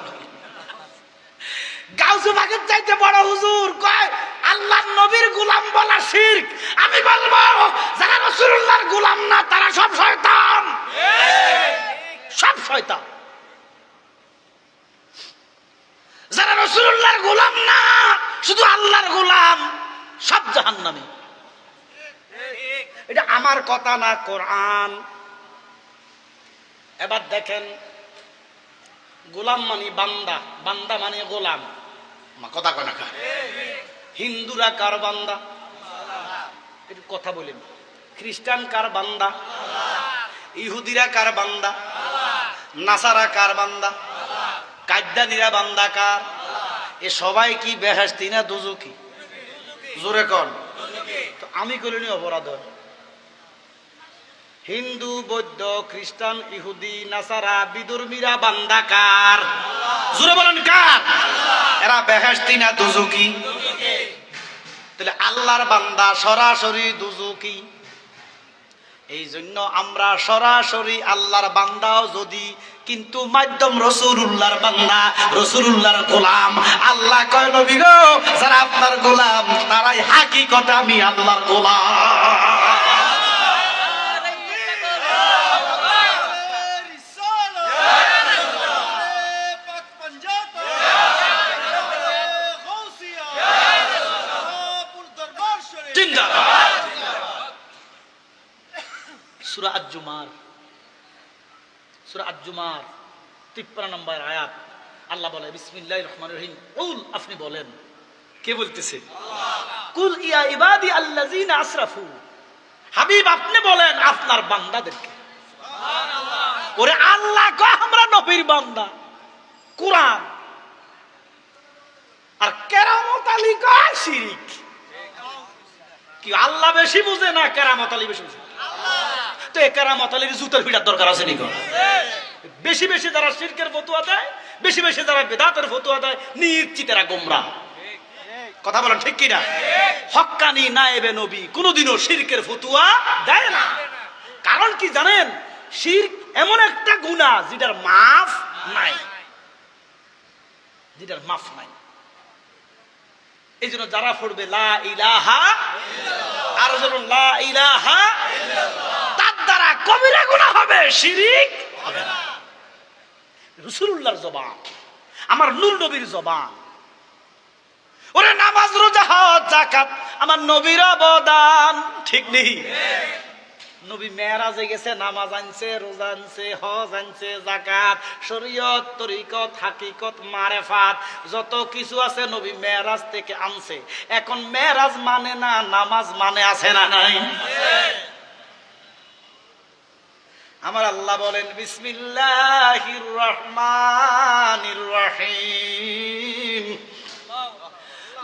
Speaker 2: গাউসে বাগের চাইতে বড় হুজুর কয় আল্লাহর নবীর গোলাম বলা শিরক। আমি বলবো যারা রাসূলুল্লাহর গোলাম না তারা সব শয়তান, সব শয়তান। যারা রাসূলুল্লাহর গোলাম না শুধু আল্লাহর গোলাম সব জাহান্নামী। এটা আমার কথা না, কোরআন। এবার দেখেন, গোলাম মানে বান্দা, বান্দা মানে গোলাম।
Speaker 1: কথা কয় না।
Speaker 2: হিন্দুরা কার বান্দা? একটু কথা বলেন। খ্রিস্টান কার বান্দা? ইহুদিরা কার বান্দা? নাসারা কার বান্দা? কাদ্যানীরা বান্দা কার? এ সবাই কি বেহেশতি না দুজকি?
Speaker 1: জোরে কন।
Speaker 2: তো আমি করিনি অপরাধ? হিন্দু, বৌদ্ধ, খ্রিস্টান, ইহুদি, নাসারা, বিধর্মীরা বান্দা কার? জোরে বলেন কার?
Speaker 1: এরা বেহেশতি না দুজকি?
Speaker 2: তাহলে আল্লাহর বান্দা সরাসরি দুজকি। এই জন্য আমরা সরাসরি আল্লাহর বান্দাও যদি, কিন্তু মাধ্যম রাসূলুল্লাহর বান্দা, রাসূলুল্লাহর গোলাম। আল্লাহ কয় নবী গো যারা আপনার গোলাম তারাই হাকিকতে আমি আল্লাহর গোলাম। সূরা আজ-জুমার, সূরা আজ-জুমার 53 নম্বর আয়াত। আল্লাহ বলে বিসমিল্লাহির রহমানির রহিম। কুল, আপনি বলেন। কে বলতেছে? কুল ইয়া ইবাদি আল্লাযিনা আসরাফু। হাবিব আপনি বলেন আপনার বান্দাদেরকে। সুবহানাল্লাহ। ওরে আল্লাহ কয় আমরা নবীর বান্দা, কুরআন। আর কেরামত আলী কয় শিরক। কি আল্লাহ বেশি বুঝে না কেরামত আলী বেশি বুঝে? তো কেরামত আলীর জুতার পিটার দরকার আছে নাকি? বেশি বেশি যারা শিরকের ফতোয়া দেয়, বেশি বেশি যারা বিদআতের ফতোয়া দেয়, নিশ্চিত এরা গোমরাহ। কথা বলেন ঠিক কিনা? হক্কানি নায়েবে নবী কোনোদিনও শিরকের ফতোয়া দেয় না। কারণ কি জানেন? শিরক এমন একটা গুনাহ যেটার মাফ নাই, যেটার মাফ নাই। এই জন্য যারা পড়বে লা ইলাহা ইল্লাল্লাহ, আর যখন লা ইলাহা ইল্লাল্লাহ, তার দ্বারা কবিরা গুনাহ হবে, শিরক হবে না। রাসূলুল্লাহর জবান, আমার নূর নবীর জবান। ওরে নামাজ, রোজা, হজ, যাকাত আমার নবীর অবদান, ঠিক নেই? নবী মেরাজে গেছে, নামাজ আনছে, রোজা আনছে, হজ আনছে, যাকাত, শরীয়ত, তরিকত, হাকিকত, মারেফাত যত কিছু আছে নবী মেরাজ থেকে আনছে। এখন মেরাজ মানে না, নামাজ মানে আছে না নাই? আমার আল্লাহ বলেন বিসমিল্লাহির রহমানির রহিম।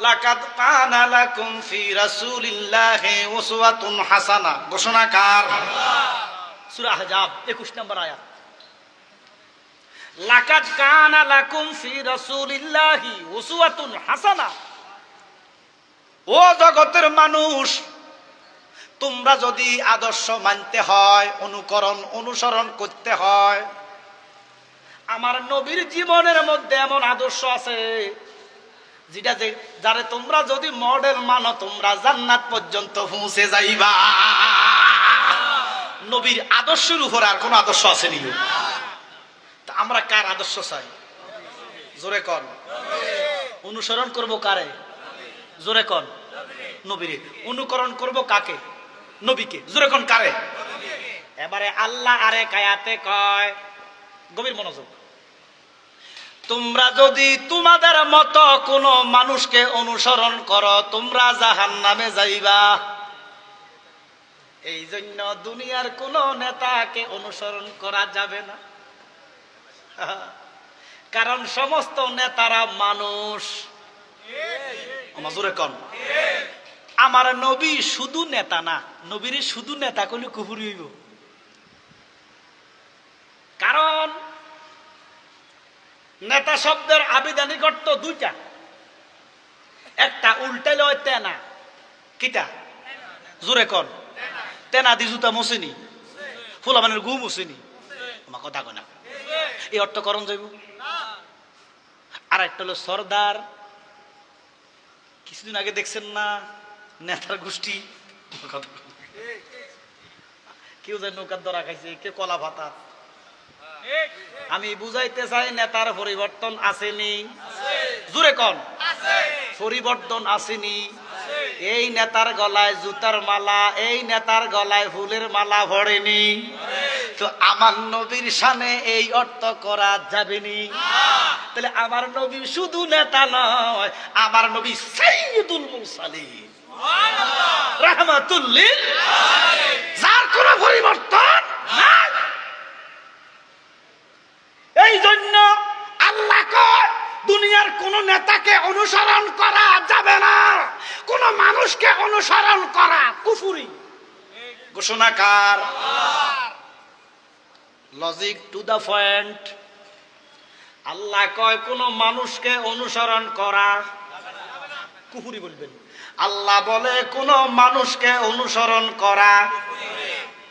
Speaker 2: লাকাদ কানা লাকুম ফি রাসূলিল্লাহি উসওয়াতুন হাসানাহ। ঘোষণা কার? সূরা আহজাব 21 নম্বর আয়াত। লাকাদ কানা লাকুম ফি রাসূলিল্লাহি উসওয়াতুন হাসানাহ। ও জগতের মানুষ, তোমরা যদি আদর্শ মানতে হয়, অনুসরণ করতে হয়, আমার নবীর জীবনের মধ্যে এমন আদর্শ আছে যেটা যারে তোমরা যদি মডেল মানো তোমরা জান্নাত পর্যন্ত পৌঁছে যাইবা। নবীর আদর্শের উপর আর কোন আদর্শ আসেনি। তা আমরা কার আদর্শ চাই? জোরে কন। অনুসরণ করব কারে? জোরে কন। নবীরে। অনুকরণ করব কাকে? নবীকে। জোরে কন কারে? এবারে আল্লাহ আরেক আয়াতে কয়, গভীর মনোযোগ, তোমরা যদি তোমাদের মতো কোন মানুষকে অনুসরণ করো তোমরা জাহান্নামে যাইবা। এই জন্য দুনিয়ার কোন নেতাকে অনুসরণ করা যাবে না, কারণ সমস্ত নেতারা মানুষ। জোরে কন। আমার নবী শুধু নেতা না, নবীর শুধু নেতা কইলে কুফর হইব। কারণ নেতা শব্দের আবিধানিক অর্থ দুইটা, একটা উল্টাইলে হয় তেনা। কিটা? জোরে কন। তেনা দি জুতা মুছিনি, ফুলামানের গু মুছিনি। আমার কথা কয় না, এই অর্থ করণ যাইব। আর একটা হলো সর্দার। কিছুদিন আগে দেখছেন না নেতার গোষ্ঠী, কেউ যায় নৌকার দরা খাইছে, কেউ কলা ভাতা। আমি বুঝাইতে চাই নেতার পরিবর্তন আসেনি। জোরে কন। পরিবর্তন আসেনি। এই নেতার গলায় জুতার মালা, এই নেতার গলায় ফুলের মালা ভরেনি। তো আমার নবীর শানে এই অর্থ করা যাবেনি। তাহলে আমার নবী শুধু নেতা নয়, আমার নবী সাইয়্যিদুল মুরসালিন, রাহমাতুল লিল আলামিন, যার কোনো পরিবর্তন নাই। এই জন্য আল্লাহ কয় দুনিয়ার কোন নেতাকে অনুসরণ করা যাবে না, কোন মানুষকে অনুসরণ করা কুফরি। ঘোষণাকার। Logic to the point. Allah কয় কোন মানুষকে অনুসরণ করা কুফরি বলবেন। আল্লাহ বলে কোন মানুষকে অনুসরণ করা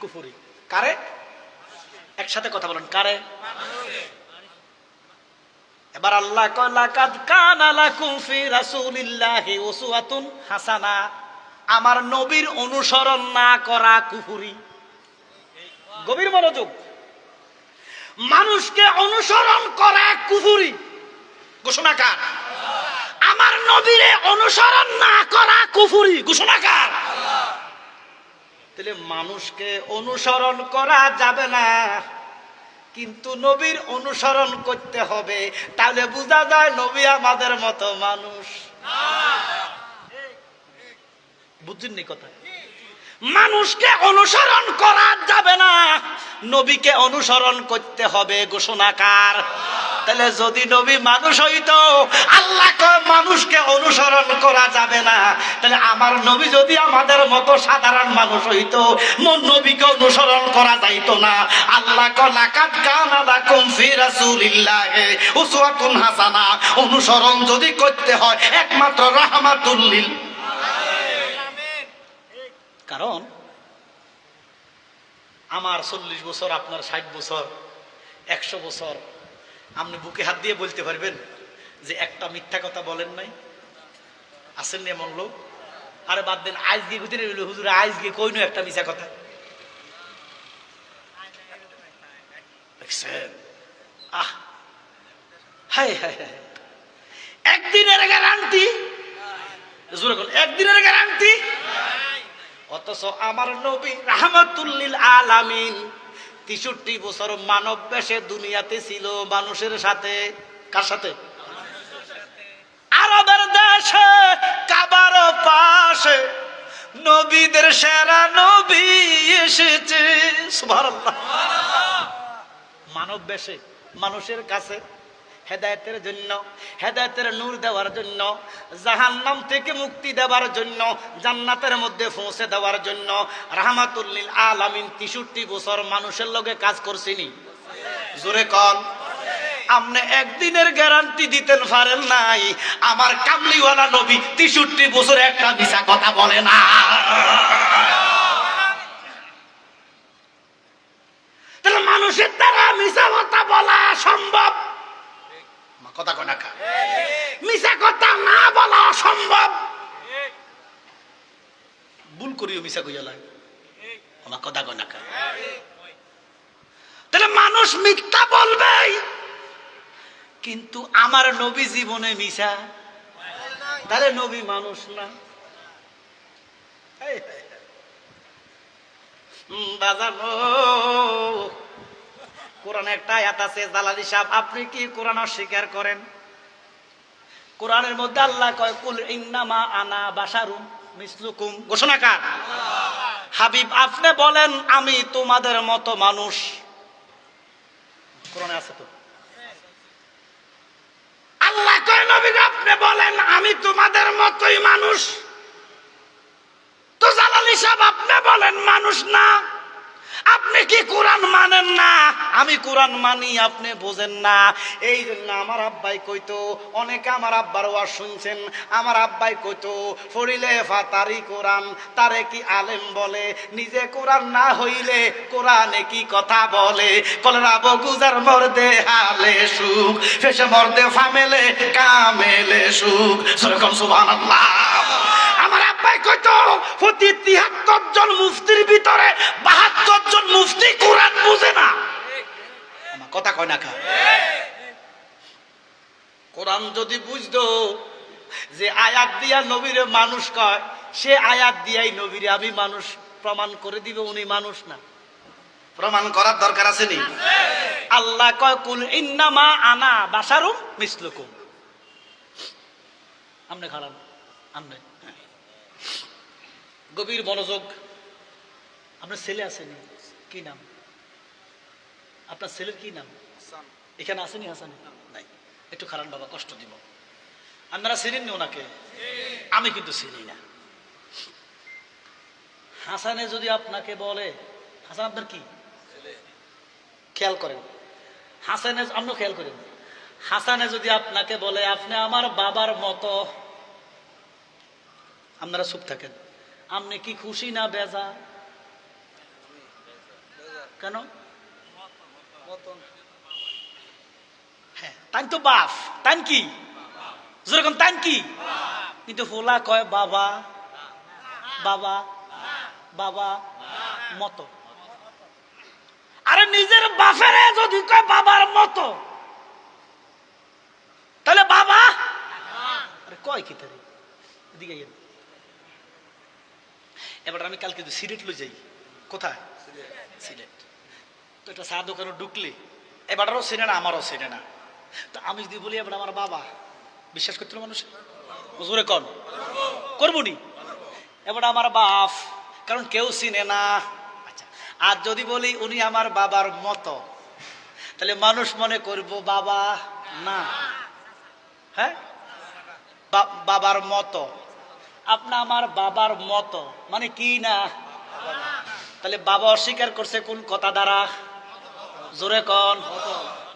Speaker 2: কুফরি। কারে? একসাথে কথা বলেন, কারে? এবার আল্লাহ কয় লাকাদ কানা লাকুম ফি রাসূলিল্লাহি উসওয়াতুন হাসানা। আমার নবীর অনুসরণ না করা কুফরি। গভীর মনোযোগ। মানুষকে অনুসরণ করা কুফরি। ঘোষণাকার। আমার নবীরে অনুসরণ না করা কুফরি। ঘোষণাকার। তাহলে মানুষকে অনুসরণ করা যাবে না, কিন্তু নবীর অনুসরণ করতে হবে। তাহলে বোঝা যায় নবী আমাদের মতো মানুষ। বুঝছেন নি কথা? মানুষকে অনুসরণ করা যাবে না, নবীকে অনুসরণ করতে হবে। ঘোষণাকার। তাহলে যদি নবী মানুষ হইতো, আল্লাহ কয় মানুষকে অনুসরণ করা যাবে না, তাহলে আমার নবী যদি আমাদের মতো সাধারণ মানুষ হইতো, নবীকে অনুসরণ করা যাইতো না। আল্লাহ কয় লাকাদ কানা লাকুম ফি রাসূলিল্লাহি উসওয়াতুন হাসানা। অনুসরণ যদি করতে হয় একমাত্র রাহমাতুল লিল আলামিন। কারণ আমার 40 বছর, আপনার 60 বছর, 100 বছর, আপনি বুকে হাত দিয়ে বলতে পারবেন যে একটা মিথ্যা কথা বলেন নাই? আসেন এমন লোক? আরে বাদ দেন, আজকে ঘুরে হুজুর আজকে কইনো একটা মিথ্যা কথা। আহ হায় হায় হায়, একদিনের গ্যারান্টি। একদিনের গ্যারান্টি। অথচ আমার নবী রাহমাতুল লিল আলামিন 63 বছর মানব বেশে দুনিয়াতে ছিল, মানুষের সাথে। কার সাথে? আরবের দেশে কাবার পাশে নবীদের সেরা নবী এসেছে। সুবহানাল্লাহ। মানব বেশে মানুষের কাছে হেদায়েতের জন্য, হেদায়েতের নূর দেওয়ার জন্য, জাহান্নাম থেকে মুক্তি দেওয়ার জন্য, জান্নাতের মধ্যে পৌঁছে দেওয়ার জন্য রাহমাতুল লিল আলামিন 63 বছর মানুষের লগে কাজ করছিনি। জোরে কন। আপনি একদিনের গ্যারান্টি দিতেন পারেন নাই। আমার কামলিওয়ালা নবী 63 বছর একটা মিছা কথা বলে না। ভুল করিও মিছা কইয়া লাগে আমার কথা কয় না কা। তাহলে মানুষ মিথ্যা বলবে, কিন্তু আমার নবী জীবনে মিছা, তাহলে নবী মানুষ না। বাজানো কোরআনে একটা আয়াত আছে, জালালি সাহেব আপনি কি কোরআন অস্বীকার করেন? কোরআনের মধ্যে আল্লাহ কয় কুল ইন্নামা আনা বাশারুম মিসলুকুম, ঘোষণাকার হাবিব আপনি বলেন আমি তোমাদের মতো মানুষ। কোরআনে আছে তো। আল্লাহ কয় নবী আপনি বলেন আমি তোমাদের মতোই মানুষ। তো জালালি সাহেব আপনি বলেন মানুষ না, আপনি কি কোরআন মানেন না? আমি কোরআন মানি, আপনি বোঝেন না। এই জন্য আমার আব্বাই কইতো, অনেকে আমার আব্বার ওয়াজ শুনছেন, আমার আব্বাই কইতো ফরিলে ফাতারি কোরআন তারে কি আলেম বলে, নিজে কোরআন না হইলে কোরআনে কি কথা বলে। কলরা বগুজার মর্দে হালে সুখ, ফেসে মর্দে ফামেলে কামেলে সুখ। সরকম সুবহানাল্লাহ। আমার আব্বাই কইতো প্রতি ৭৩ জন মুফতির ভিতরে ৭২ জন মুফতি কোরআন বুঝে না। আমার কথা কয় না কা। কোরআন যদি বুঝতো যে আয়াত দিয়া নবীরে মানুষ কয়, সে আয়াত দিয়াই নবীরে আমি মানুষ প্রমাণ করে দিবে উনি মানুষ না। প্রমাণ করার দরকার আছে নি? আল্লাহ কয় কুল ইন্নামা আনা বাশারুম মিসলুকুম। আমনে খারাপ আমনে গভীর মনোযোগ। আপনার ছেলে আসেনি, কি নাম আপনার ছেলের? কি নাম? এখানে আসেনি হাসান? নাই। একটু খারাপ বাবা, কষ্ট দিব। আপনারা চিনেননি ওনাকে? আমি কিন্তু চিনি না। হাসানে যদি আপনাকে বলে, হাসান আপনার কি? খেয়াল করেন, হাসানে আপনি খেয়াল করেন, হাসানে যদি আপনাকে বলে আপনি আমার বাবার মতো, আপনারা চুপ থাকেন। আপনি কি খুশি না বেজা? কেন? হ্যাঁ, তাই তো বাপ, তাই কি যেরকম তাই কি, কিন্তু ফোলা কয় বাবা বাবা বাবা মতো। আরে নিজের বাপেরে যদি কয় বাবার মতো, তাহলে বাবা আরে কয় কি তারে এদিকে। এবার আমি কালকে সিলেট লই যাই। কোথায়? সিলেট। তো এটা চা দোকানে ঢুকলে এবারও চেনে না, আমারও চেনে না। তো আমি যদি বলি এবার আমার বাবা, বিশ্বাস করতে মানুষ জোরে কন করবো নি? এবার আমার বাপ, কারণ কেউ চিনে না। আচ্ছা, আর যদি বলি উনি আমার বাবার মতো, তাহলে মানুষ মনে করবো বাবা না। হ্যাঁ, বাবার মতো। আপনি আমার বাবার মতো মানে কি না? তাহলে বাবা অস্বীকার করছে কোন কথা দ্বারা? জোরে কন।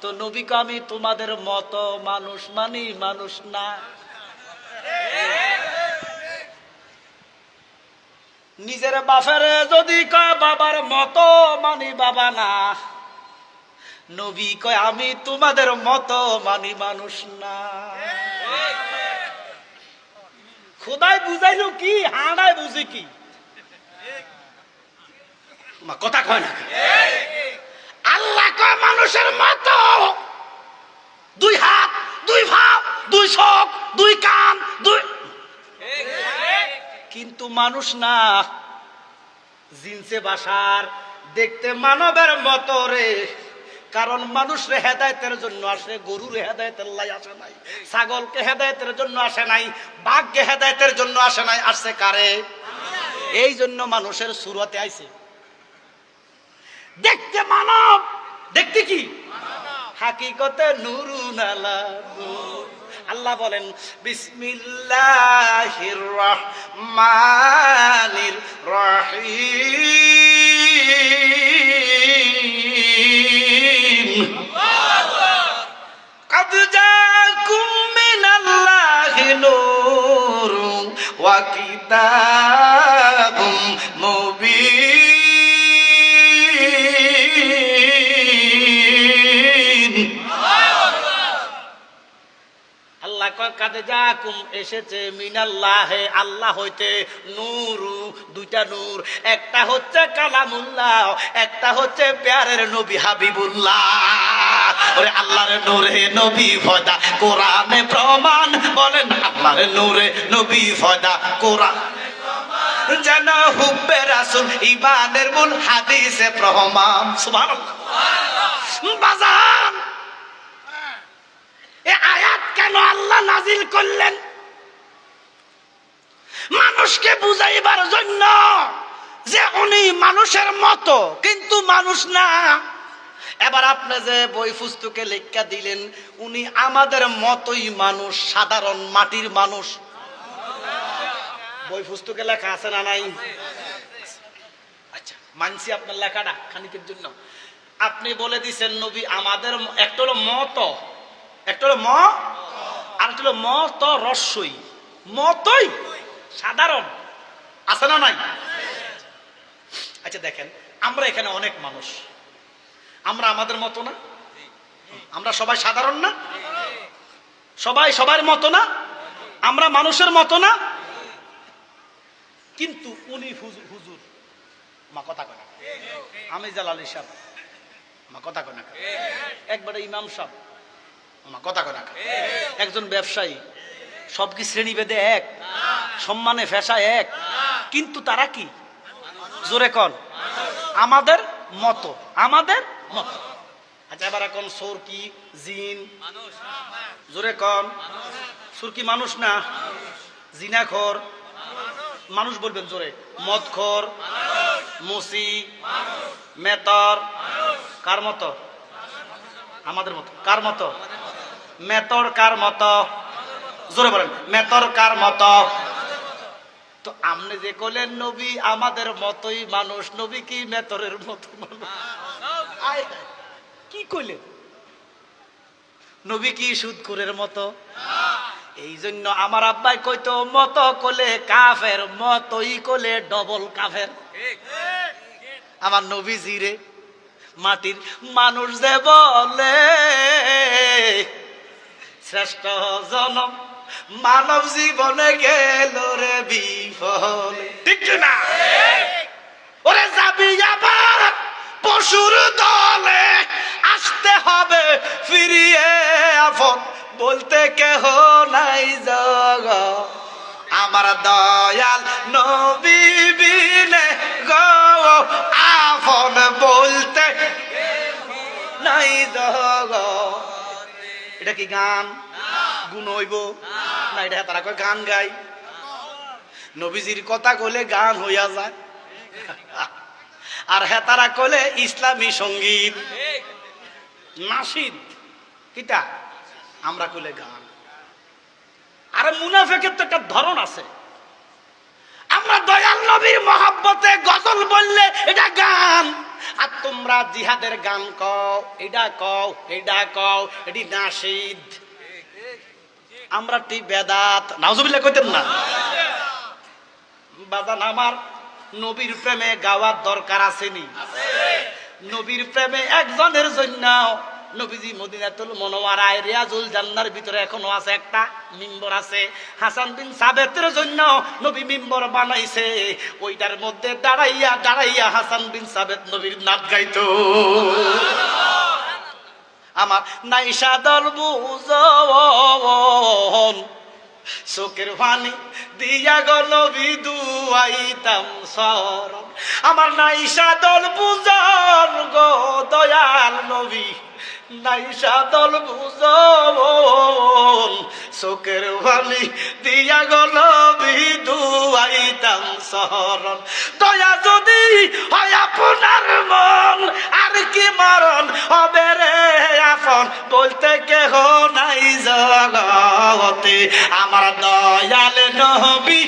Speaker 2: তো নবীকে আমি তোমাদের মতো মানুষ মানি, মানুষ না। নিজের বাপের যদি কয় বাবার মতো মানি, বাবা না। নবী কয় আমি তোমাদের মতো মানি, মানুষ না। খোদাই বুঝাইলো কি, হাঁড়ায় বুঝি কি? কথা কয় না। আল্লাহ কয় মানুষের মতো, দুই হাত, দুই ভাব, দুই চোখ, দুই কান, দুই, কিন্তু মানুষ না। জিনসে বাসার, দেখতে মানবের মতো রে। কারণ মানুষরে হেদায়েতের জন্য আসে, গরুরে হেদায়েতের লাই আসে নাই, ছাগলকে হেদায়েতের জন্য আসে নাই, বাঘকে হেদায়েতের জন্য আসে নাই, আসছে কারে? এই জন্য মানুষের সুরতে আইছে। দেখতে মানব, দেখতে কি হাকিকতে নুরুন আলা নূর। আল্লাহ বলেন বিসমিল্লাহির রহমানির রহিম। قد جاءكم من الله نور وكتاب مبين। আল্লাহ কয় কাদে জাকুম এসেছে মিনাল্লাহে আল্লাহ হইতে নূরু, দুইটা নূর, একটা হচ্ছে কালামুল্লাহ, একটা হচ্ছে প্যারের নবী হাবিবুল্লাহ। ওরে আল্লাহর নূরে নবী ফয়দা কোরআনে প্রমাণ, বলেন আল্লাহর নূরে নবী ফয়দা কোরআন যেন হুব্বে রাসূল ঈমানের মূল হাদিসে প্রমাণ। সুবহানাল্লাহ। বাজান এই আয়াত কেন আল্লাহ নাজিল করলেন? মানুষকে বুঝাইবার জন্য যে উনি মানুষের মতো কিন্তু মানুষ না। এবার আপনি যে বই পুস্তকে লেখা দিলেন উনি আমাদের মতোই মানুষ, সাধারণ মাটির মানুষ। বই পুস্তকে লেখা আছে না নাই? আচ্ছা মানছি আপনার লেখাটা খানিকের জন্য। আপনি বলে দিছেন নবী আমাদের, একটা হলো মত, একটা হলো ম, আর একটা হলো মত রস্যই, মতই সাধারণ, আছে না নাই? আচ্ছা দেখেন আমরা এখানে অনেক মানুষ, আমরা আমাদের মতো না? আমরা সবাই সাধারণ না? সবাই সবার মতো না? আমরা মানুষের মতো না? কিন্তু উনি হুজুর মা কথা কয় না, আমি জালালি সাহেব মা কথা কয় না, একবারে ইমাম সাহেব মা কথা কয় না, একজন ব্যবসায়ী, সব কি শ্রেণীভেদে এক, সম্মানে ফেসা এক, কিন্তু তারা কি জোরে কন আমাদের মতো, আমাদের মতো। আচ্ছা এবার এখন সোর কি জিন, জোরে কন সুর কি মানুষ না? জিনাখোর মানুষ বলবেন জোরে, মদখোর, মুসি, মেতর, কার মতো? আমাদের মতো। কার মতো? মেতর কার মতো? জোরে বলেন মেতর কার মতো? তো আপনি যে কইলেন নবী আমাদের মতোই মানুষ, নবী কি মেতরের মতো মানুষ? কি কইলেন? নবী কি সুদখোরের মতো? এই জন্য আমার আব্বাই কইতো মতো কলে কাফের, মতই কলে ডবল কাফের। আমার নবী জিরে মাটির মানুষ যে বলে শ্রেষ্ঠ জনম মানব জীবনে গেল রে বিফলে, ঠিক না? ওরে যাবি আবার পশুর দলে, আসতে হবে ফিরিয়ে আপন, বলতে কেহ নাই জগ আমার দয়াল নবী বিনে গো, আপন বলতে নাই জগ। এটা কি গান গুণ হইব না? এটা তারা কয় গান গাই, নবীজির কথা কইলে গান হইয়া যায়, আর হেতারা কইলে ইসলামী সঙ্গীত নাশিদ, কিটা আমরা কইলে গান। আরে মুনাফিকের তো একটা ধরন আছে, আমরা দয়াল নবীর মহব্বতে গজল বললে এটা গান, আর তোমরা জিহাদের গান কও, এটা কও, এটা কও, এটি নাশিদ। আমরা টি বেদাত নাউজুবিল্লাহ কইতেন না? বাজান আমার নবীর প্রেমে গাওয়ার দরকার আসেনি? নবীর প্রেমে একজনের জন্য নবীজি মদিনাতুল মুনাওয়ারায় রিয়াজুল জান্নার ভিতরে এখনো আছে একটা মিম্বর আছে, হাসান বিন সাবেতের জন্য নবী মিম্বর বানাইছে, ওইটার মধ্যে দাঁড়াইয়া দাঁড়াইয়া হাসান বিন সাবেত নবীর নাচ গাইতো। আমার নাইশা দল বুঝন চোখের পানি দিয়া গো নবী দুয়াইতাম শরণ, আমার নাইশা দল বুঝন গো দয়াল নবী, নাইশা দল বুঝন চোখের পানি দিয়া গো নবী দুয়াইতাম শরণ। দয়া যদি হয় আপনার মন আর কি মরণ হবে রে আপন, বলতে কেহ নাই জগতে আমার দয়াল নবী,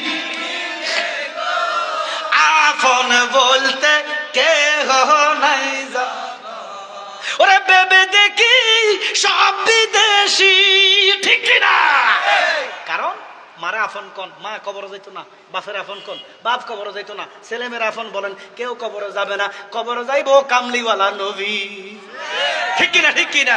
Speaker 2: আপন বলতে কেহ নাই জগতে। ওরে বেবে দেখি সব বিদেশি, ঠিক না? কারণ মারা আফন কোন, মা কবরে যাইতো না, বাপের আফন কোন, বাপ কবরে যাইতো না, ছেলে মেয়ের আফন বলেন কেউ কবরে যাবে না, কবরে যাইবো কামলিওয়ালা নবী, ঠিক কিনা? ঠিক কিনা?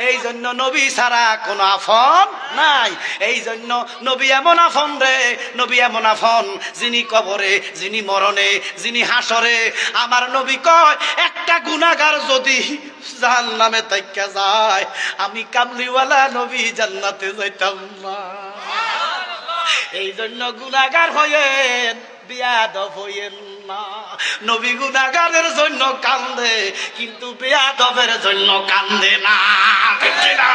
Speaker 2: এই জন্য নবী ছাড়া কোন আফন নাই। এই জন্য নবী এমন আফন রে, নবী এমন আফন, যিনি কবরে, যিনি মরণে, যিনি হাসরে। আমার নবী কয় একটা গুনাহগার যদি জাহান্নামে তাইকা যায়, আমি কামলিওয়ালা নবী জান্নাতে যাইতাম না। এই জন্য গুনাহগার হয়েন, বেয়াদব হইয়েন না। নবী গুনাহগারের জন্য কান্দে, কিন্তু বেয়াদবের জন্য কান্দে না। ঠিক না?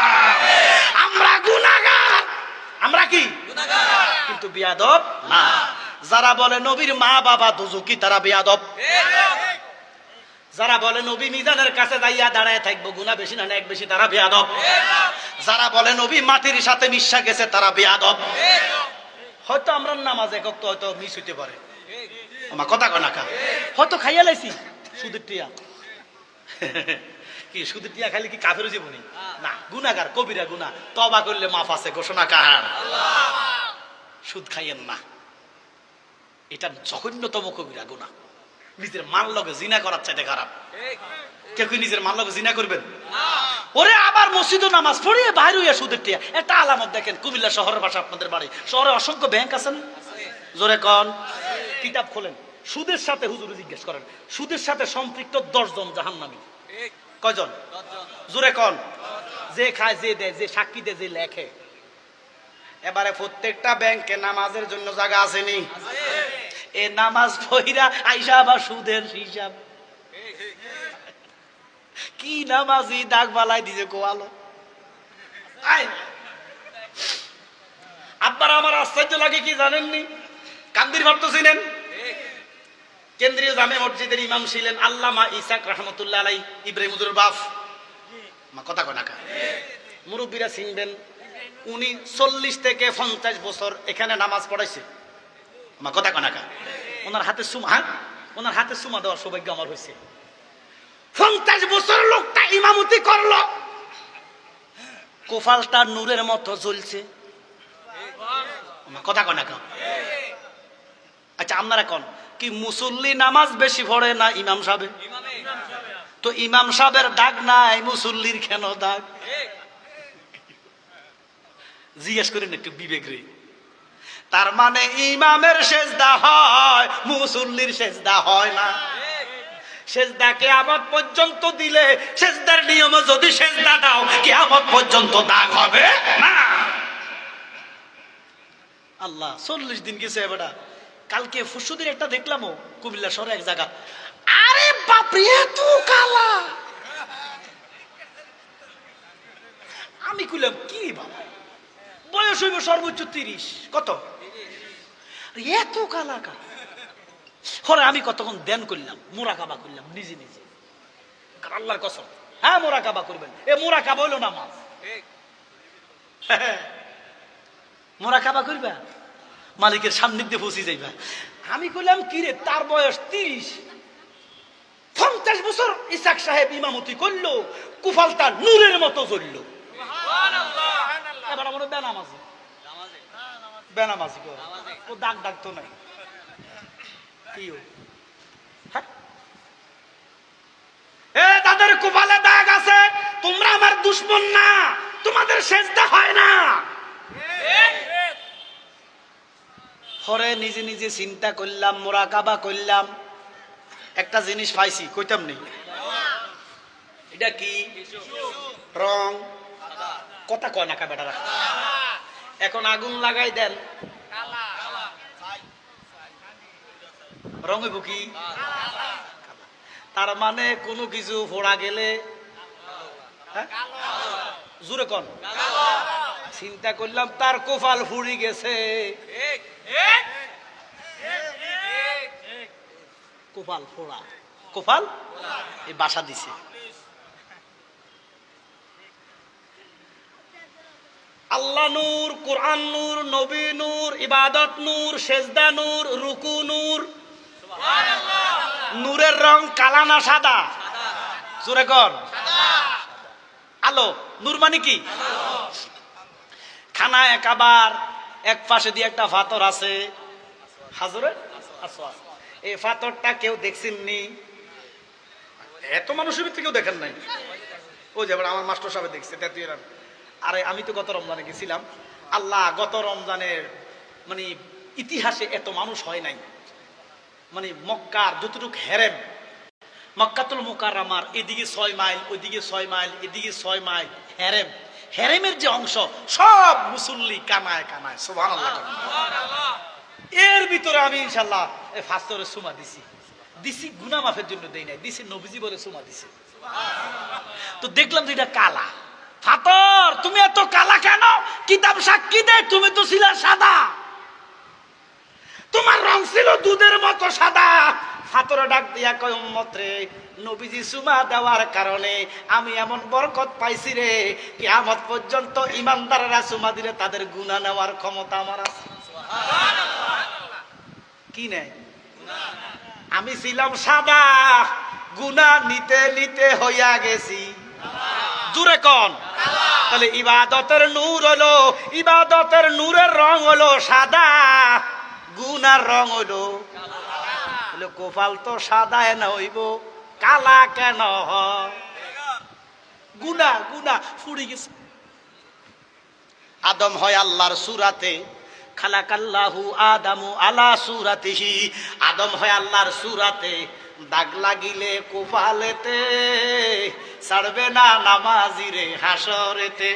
Speaker 2: আমরা গুনাহগার, আমরা কি গুনাহগার, কিন্তু বেয়াদব না। যারা বলে নবীর মা বাবা দুজকি, তারা বেয়াদব। যারা বলে নবী মিজানের কাছে যাইয়া দাঁড়ায় থাকবো, গুনাহ বেশি না এক বেশি, তারা বেয়াদব। যারা বলে নবী মাটির সাথে মিশা গেছে, তারা বেয়াদব। হয়তো আমরা নামাজ এক ওয়াক্ত হয়তো মিস হইতে পারে, আমার কথা কয় না কা, হয়তো খাইয়া লাইছি সুদের টিয়া। কি সুদের টিয়া খাইলে কি কাফের জীবনী? না, গুনাহগার, কবিরা গুনাহ, তওবা করলে মাফ আছে, ঘোষণা কাহার। সুদ খাইয়েন না, এটা জঘন্যতম কবিরা গুনাহ। নিজের মাল লগে জিনা করার চাইতে খারাপ। কেউ কি নিজের মাল লগে জিনা করবেন? ওরে আবার মসজিদে নামাজ পড়িয়ে বাইরে হইয়া সুদের টিয়া। একটা আলামত দেখেন, কুমিল্লা শহরের পাশে আপনাদের বাড়ি, শহরে অসংখ্য ব্যাংক আছে না? জোরে কন, কিতাব খোলেন, সুদের সাথে, হুজুরে জিজ্ঞেস করেন, সুদের সাথে সম্পৃক্ত 10 জন জাহান্নামী। কয়জন? জোরে কন। যে খায়, যে দেয়, যে সাক্ষী দেয়, যে লেখে। এবারে প্রত্যেকটা ব্যাংকে নামাজের জন্য জায়গা আসেনি? এ নামাজ পড়িরা আইসা আবার সুদের হিসাব। কি নামাজি দাগ বালাই দিছে কোয়ালো। আব্বার আমার আশ্চর্য লাগে কি জানেননি? কান্দির ভক্ত ছিলেন, কেন্দ্রীয় জামে মসজিদের ইমাম ছিলেন আল্লামা ইসাক রহমতুল্লাহ আলাই, ইব্রাহিম হুজুরের বাপ। মা কথা কয় না কা, মুরব্বীরা চিনবেন। উনি 40 থেকে 50 বছর এখানে নামাজ পড়াইছে। আমার কথা কয় না কা, ওনার হাতে সুমা, ওনার হাতে সুমা দেওয়ার সৌভাগ্য আমার হয়েছে। 50 বছর লোকটা ইমামতি করলো, কোফালটা নূরের মতো জ্বলছে। আমার কথা কয় না কা। আচ্ছা আপনারা কোন কি মুসল্লি নামাজ বেশি পড়ে না ইমাম সাহেব? তো ইমাম সাহেবের দাগ নাই, মুসল্লির কেন দাগ? জিজ্ঞেস করেন একটু বিবেক রে। তার মানে ইমামের সেজদা হয়, মুসল্লির সেজদা হয় না। সেজদা কিয়ামত পর্যন্ত দিলে, সেজদার নিয়মে যদি সেজদা দাও, কিয়ামত পর্যন্ত দাগ হবে না। আল্লাহ 40 দিন গেছে বেটা। কালকে ফুসুদের একটা দেখলাম, কুমিল্লা শহরে এক জায়গা। আরে বাপরে, এত কালা! আমি কইলাম কি বাবা, বয়স হইব সর্বোচ্চ 30, কত এত কালা কা? হরে আমি কতক্ষণ ধ্যান করলাম, মুরাকাবা করলাম নিজে নিজে। আল্লাহর কসম, হ্যাঁ মুরাকাবা করবেন। এ মুরাকাবা হইল নামাজ। মুরাকাবা করবা, মালিকের সান্নিধ্যে পৌঁছে যাইবা। আমি কইলাম কি রে, তার বয়স 30, 50 বছর ইসাক সাহেব ইমামতি করলো, কুফালতা নূরের মতো জ্বলল। এবার আমার বেনামাজি, বেনামাজি ও দাগ দাগ তো নাই। কি তাদের কুফালে দাগ আছে, তোমরা আমার দুশমন না, তোমাদের সেজদা হয় না। পরে নিজে নিজে চিন্তা করলাম, মুরাকাবা করলাম, একটা জিনিস পাইছি, কইতাম নেই। এটা কি রং? কথা কয় না কা বেটারা। এখন আগুন লাগাই দেন, রঙে বুকি। তার মানে কোনো কিছু ফোড়া গেলে জোরে কন। চিন্তা করলাম তার কোফাল ফুড়ি গেছে, কোফাল ফোড়া, কোফাল এই বাসা দিছে। আল্লাহ নূর, কোরআন নূর, নবী নূর, ইবাদত নূর, সেজদা নূর, রুকু নূর। নূরের রং কালা না সাদা? জোরে কর। আলো। নূর মানে কি? খানায় কাবার এক পাশে দিয়ে একটা পাথর আছে, হাজরে আসওয়াদ। এই পাথরটা কেউ দেখছেননি? এত মানুষের ভিতরে কেউ দেখেন নাই? ওই যে আমার মাস্টার সাহেব দেখছে। আরে আমি তো গত রমজানে গেছিলাম, আল্লাহ গত রমজানের মানে ইতিহাসে এত মানুষ হয় নাই। মানে মক্কার যতটুক হেরেম, মক্কাতুল মুকাররমার এদিকে 6 মাইল, ওইদিকে 6 মাইল, এদিকে 6 মাইল হেরেম, হেরেমের যে অংশ সব মুসল্লি কানায় কানায় সুবহানাল্লাহ। এর ভিতরে আমি ইনশাআল্লাহ এই ফাস্তরে সুমা দিছি গুনাহ মাফের জন্য দেই নাই, দিছি নবীজি বলে সুমা দিছি। তো দেখলাম যে এটা কালা। ফাতর তুমি এত কালা কেন? কিতাব সাক্ষী দেয় তুমি তো ছিলা সাদা, তোমার রং ছিল দুধের মতো সাদা। ফাতরে ডাক দিয়া কয় উম্মত রে, নবীজি সুমা দেওয়ার কারণে আমি এমন বরকত পাইছি রে, কিয়ামত পর্যন্ত ইমানদাররা সুমা দিলে তাদের গুনাহ নেওয়ার ক্ষমতা আমার আছে। কি নেই? আমি ছিলাম সাদা, গুনাহ নিতে নিতে হইয়া গেছি জুরে কোন। তাহলে ইবাদতের নূর হলো, ইবাদতের নূরের রং হলো সাদা, গুনার রং হলো কোপাল তো সাদা না হইব কালা কেন? গুনাহ গুনাহ ফুড়ি গেছে। আদম হয় আল্লাহর সূরাতে, খালাকাল্লাহু আদামু আলা সূরাতিহি, আদম হয় আল্লাহর সূরাতে, দাগ লাগিলে কোপালেতে ছাড়বে না নামাজিরে হাসরেতে।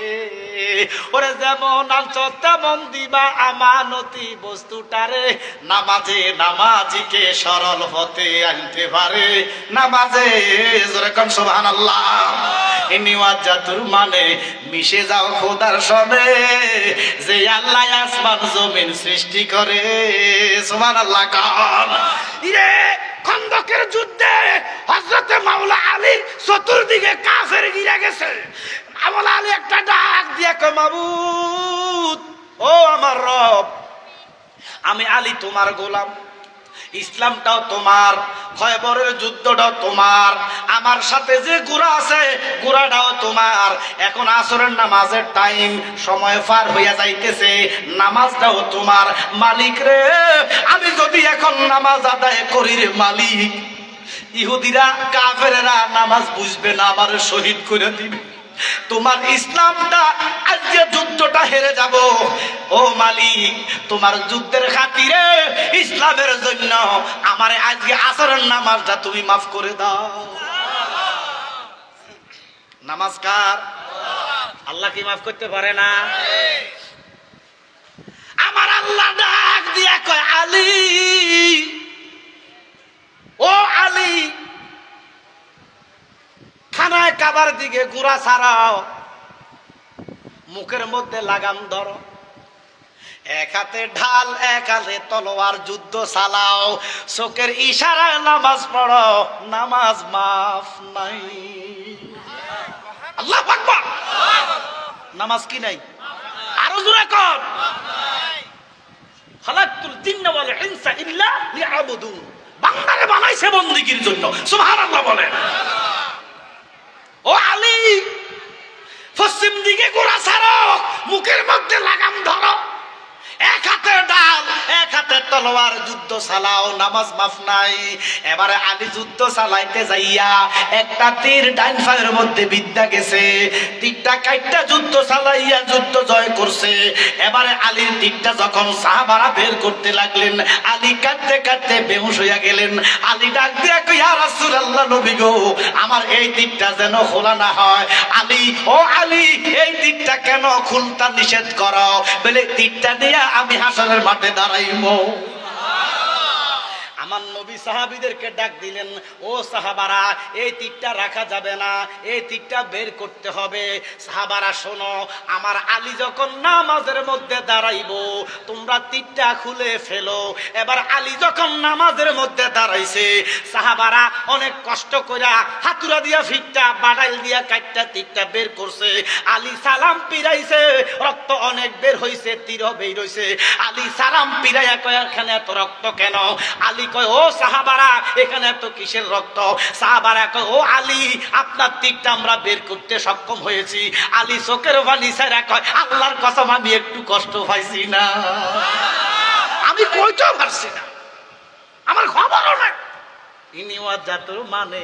Speaker 2: ওরে যেমন আনছো তেমন দিবা আমানতি বস্তুটারে, নামাজে নামাজিকে সরল হতে আনতে পারে নামাজে। যেরকম সুবহানাল্লাহ। ইনিওয়াজাতুর মানে মিশে যাও খোদার সনে, যে আল্লাহ আসমান জমিন সৃষ্টি করে। সুবহানাল্লাহ। কান ইরে খন্দকের যুদ্ধে হযরতে মাওলা আলীর চতুর্দিকে কাফের ঘিরে গেছে। মাওলা আলী একটা ডাক দিয়ে কয় মাবুদ, ও আমার রব, আমি আলী তোমার গোলাম, ইসলামটাও তোমার, খয়বরের যুদ্ধটাও তোমার, আমার সাথে যে ঘোড়া আছে ঘোড়াটাও তোমার। এখন আসরের নামাজের টাইম, সময় পার হইয়া যাইতেছে, নামাজটাও তোমার। মালিক রে, আমি যদি এখন নামাজ আদায় করি রে মালিক, ইহুদিরা কাফেরেরা নামাজ বুঝবে না, আমার শহীদ করে দিবে। তোমার ইসলামটা আজকে যুদ্ধটা হেরে যাব। ও মালিক, তোমার যুদ্ধের খাতিরে ইসলামের জন্য আমারে আজকে আসরের নামাজটা তুমি মাফ করে দাও। নামাজ কার? আল্লাহ কি মাফ করতে পারে না? আমার আল্লাহ ডাক দিয়া কয় আলী, ও আলী, খানায় কাবার দিকে ঘোড়া ছাড়াও, মুখের মধ্যে লাগাম ধরো, এক হাতে ঢাল এক হাতে তলোয়ার, যুদ্ধ চালাও, চোখের ইশারায় নামাজ পড়ো, নামাজ মাফ নাই। আল্লাহু আকবার। নামাজ কি নাই? আরো জোরে কর। খালাকতুল জিন্না ওয়াল ইনসা ইল্লা লিয়াবুদুন, বান্দারে বানাইছে বন্দেগীর জন্য। সুবহানাল্লাহ বলেন। ও আলী, পশ্চিম দিকে ঘোড়া ছাড়ো, মুখের মধ্যে লাগাম ধরো, এক হাতে ডাল এক হাতে তলোয়ার, যুদ্ধ চালাও, নামাজ মাফ নাই। এবারে আলী যুদ্ধ চালাইতে যাইয়া একটা তীর ডাইন পায়ের মধ্যে বিদ্যা গেছে, তীরটা কাইটটা যুদ্ধ চালাইয়া যুদ্ধ জয় করছে। এবারে আলীর তীরটা যখন সাহাবারা বের করতে লাগলেন, আলী কাঁদতে কাঁদতে বেহুশ হইয়া গেলেন। আলী ডাক দিয়া কই, ইয়া রাসূলুল্লাহ, নবী গো, আমার এই তীরটা যেন খোলা না হয়। আলী, ও আলী, এই তীরটা কেন খুলতা নিষেধ করো? বলে তীরটা দিয়া আমি হাসরের মাঠে দাঁড়াইবো। আমার নবী সাহাবীদেরকে ডাক দিলেন, ও সাহাবারা, এই তীরটা রাখা যাবে না, এই তীরটা বের করতে হবে। সাহাবারা শোনো, আমার আলী যখন নামাজের মধ্যে দাঁড়াইবো, তোমরা তীরটা খুলে ফেলো। এবার আলী যখন নামাজের মধ্যে দাঁড়াইছে, সাহাবারা অনেক কষ্ট করে হাতুড়া দিয়া ফিটটা বাড়াইল দিয়া কাটটা তীরটা বের করছে। আলী সালাম পিরাইছে, রক্ত অনেক বের হইছে, তীরও বের হইছে। আলী সালাম পিরাইয়া কয়, এখানে এত রক্ত কেন? আলী কয়, ও সাহাবারা, এখানে এত কিসের রক্ত? সাহাবারা কয়, ও আলী, আপনার তীরটা আমরা বের করতে সক্ষম হয়েছি। আলী চোখের পানি ছেড়ে কয়, আল্লাহর কসম, আমি একটু কষ্ট পাইছি না, আমি কইতেও পারছি না, আমার খবরও নাই। ইনিওয়াজাতুর মানে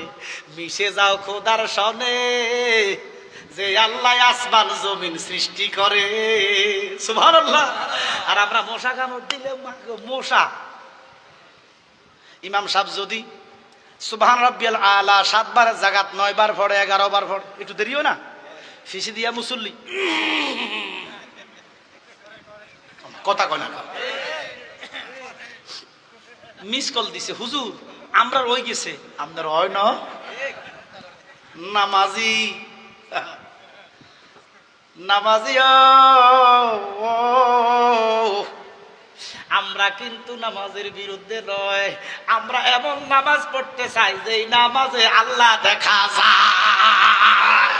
Speaker 2: মিশে যাও খোদার সনে, যে আল্লাহ আসমান জমিন সৃষ্টি করে, সুবহানাল্লাহ। আর আমরা মশা কামড় দিলে মশা। ইমাম সাহেব যদি সুবহান রাব্বিয়াল আলা 7 বারের জায়গাত 9 বার পড়ে, 11 বার পড়ে, একটু দেরিও না, ফিসি দিয়া মুসল্লি কথা কয় না। মিস কল দিছে, হুজুর আমরা রয়ে গেছে, আপনার হয় না নামাজি নামাজি ও আমরা কিন্তু নামাজের বিরুদ্ধে নয়, আমরা এমন নামাজ পড়তে চাই যে নামাজে আল্লাহ দেখা যায়।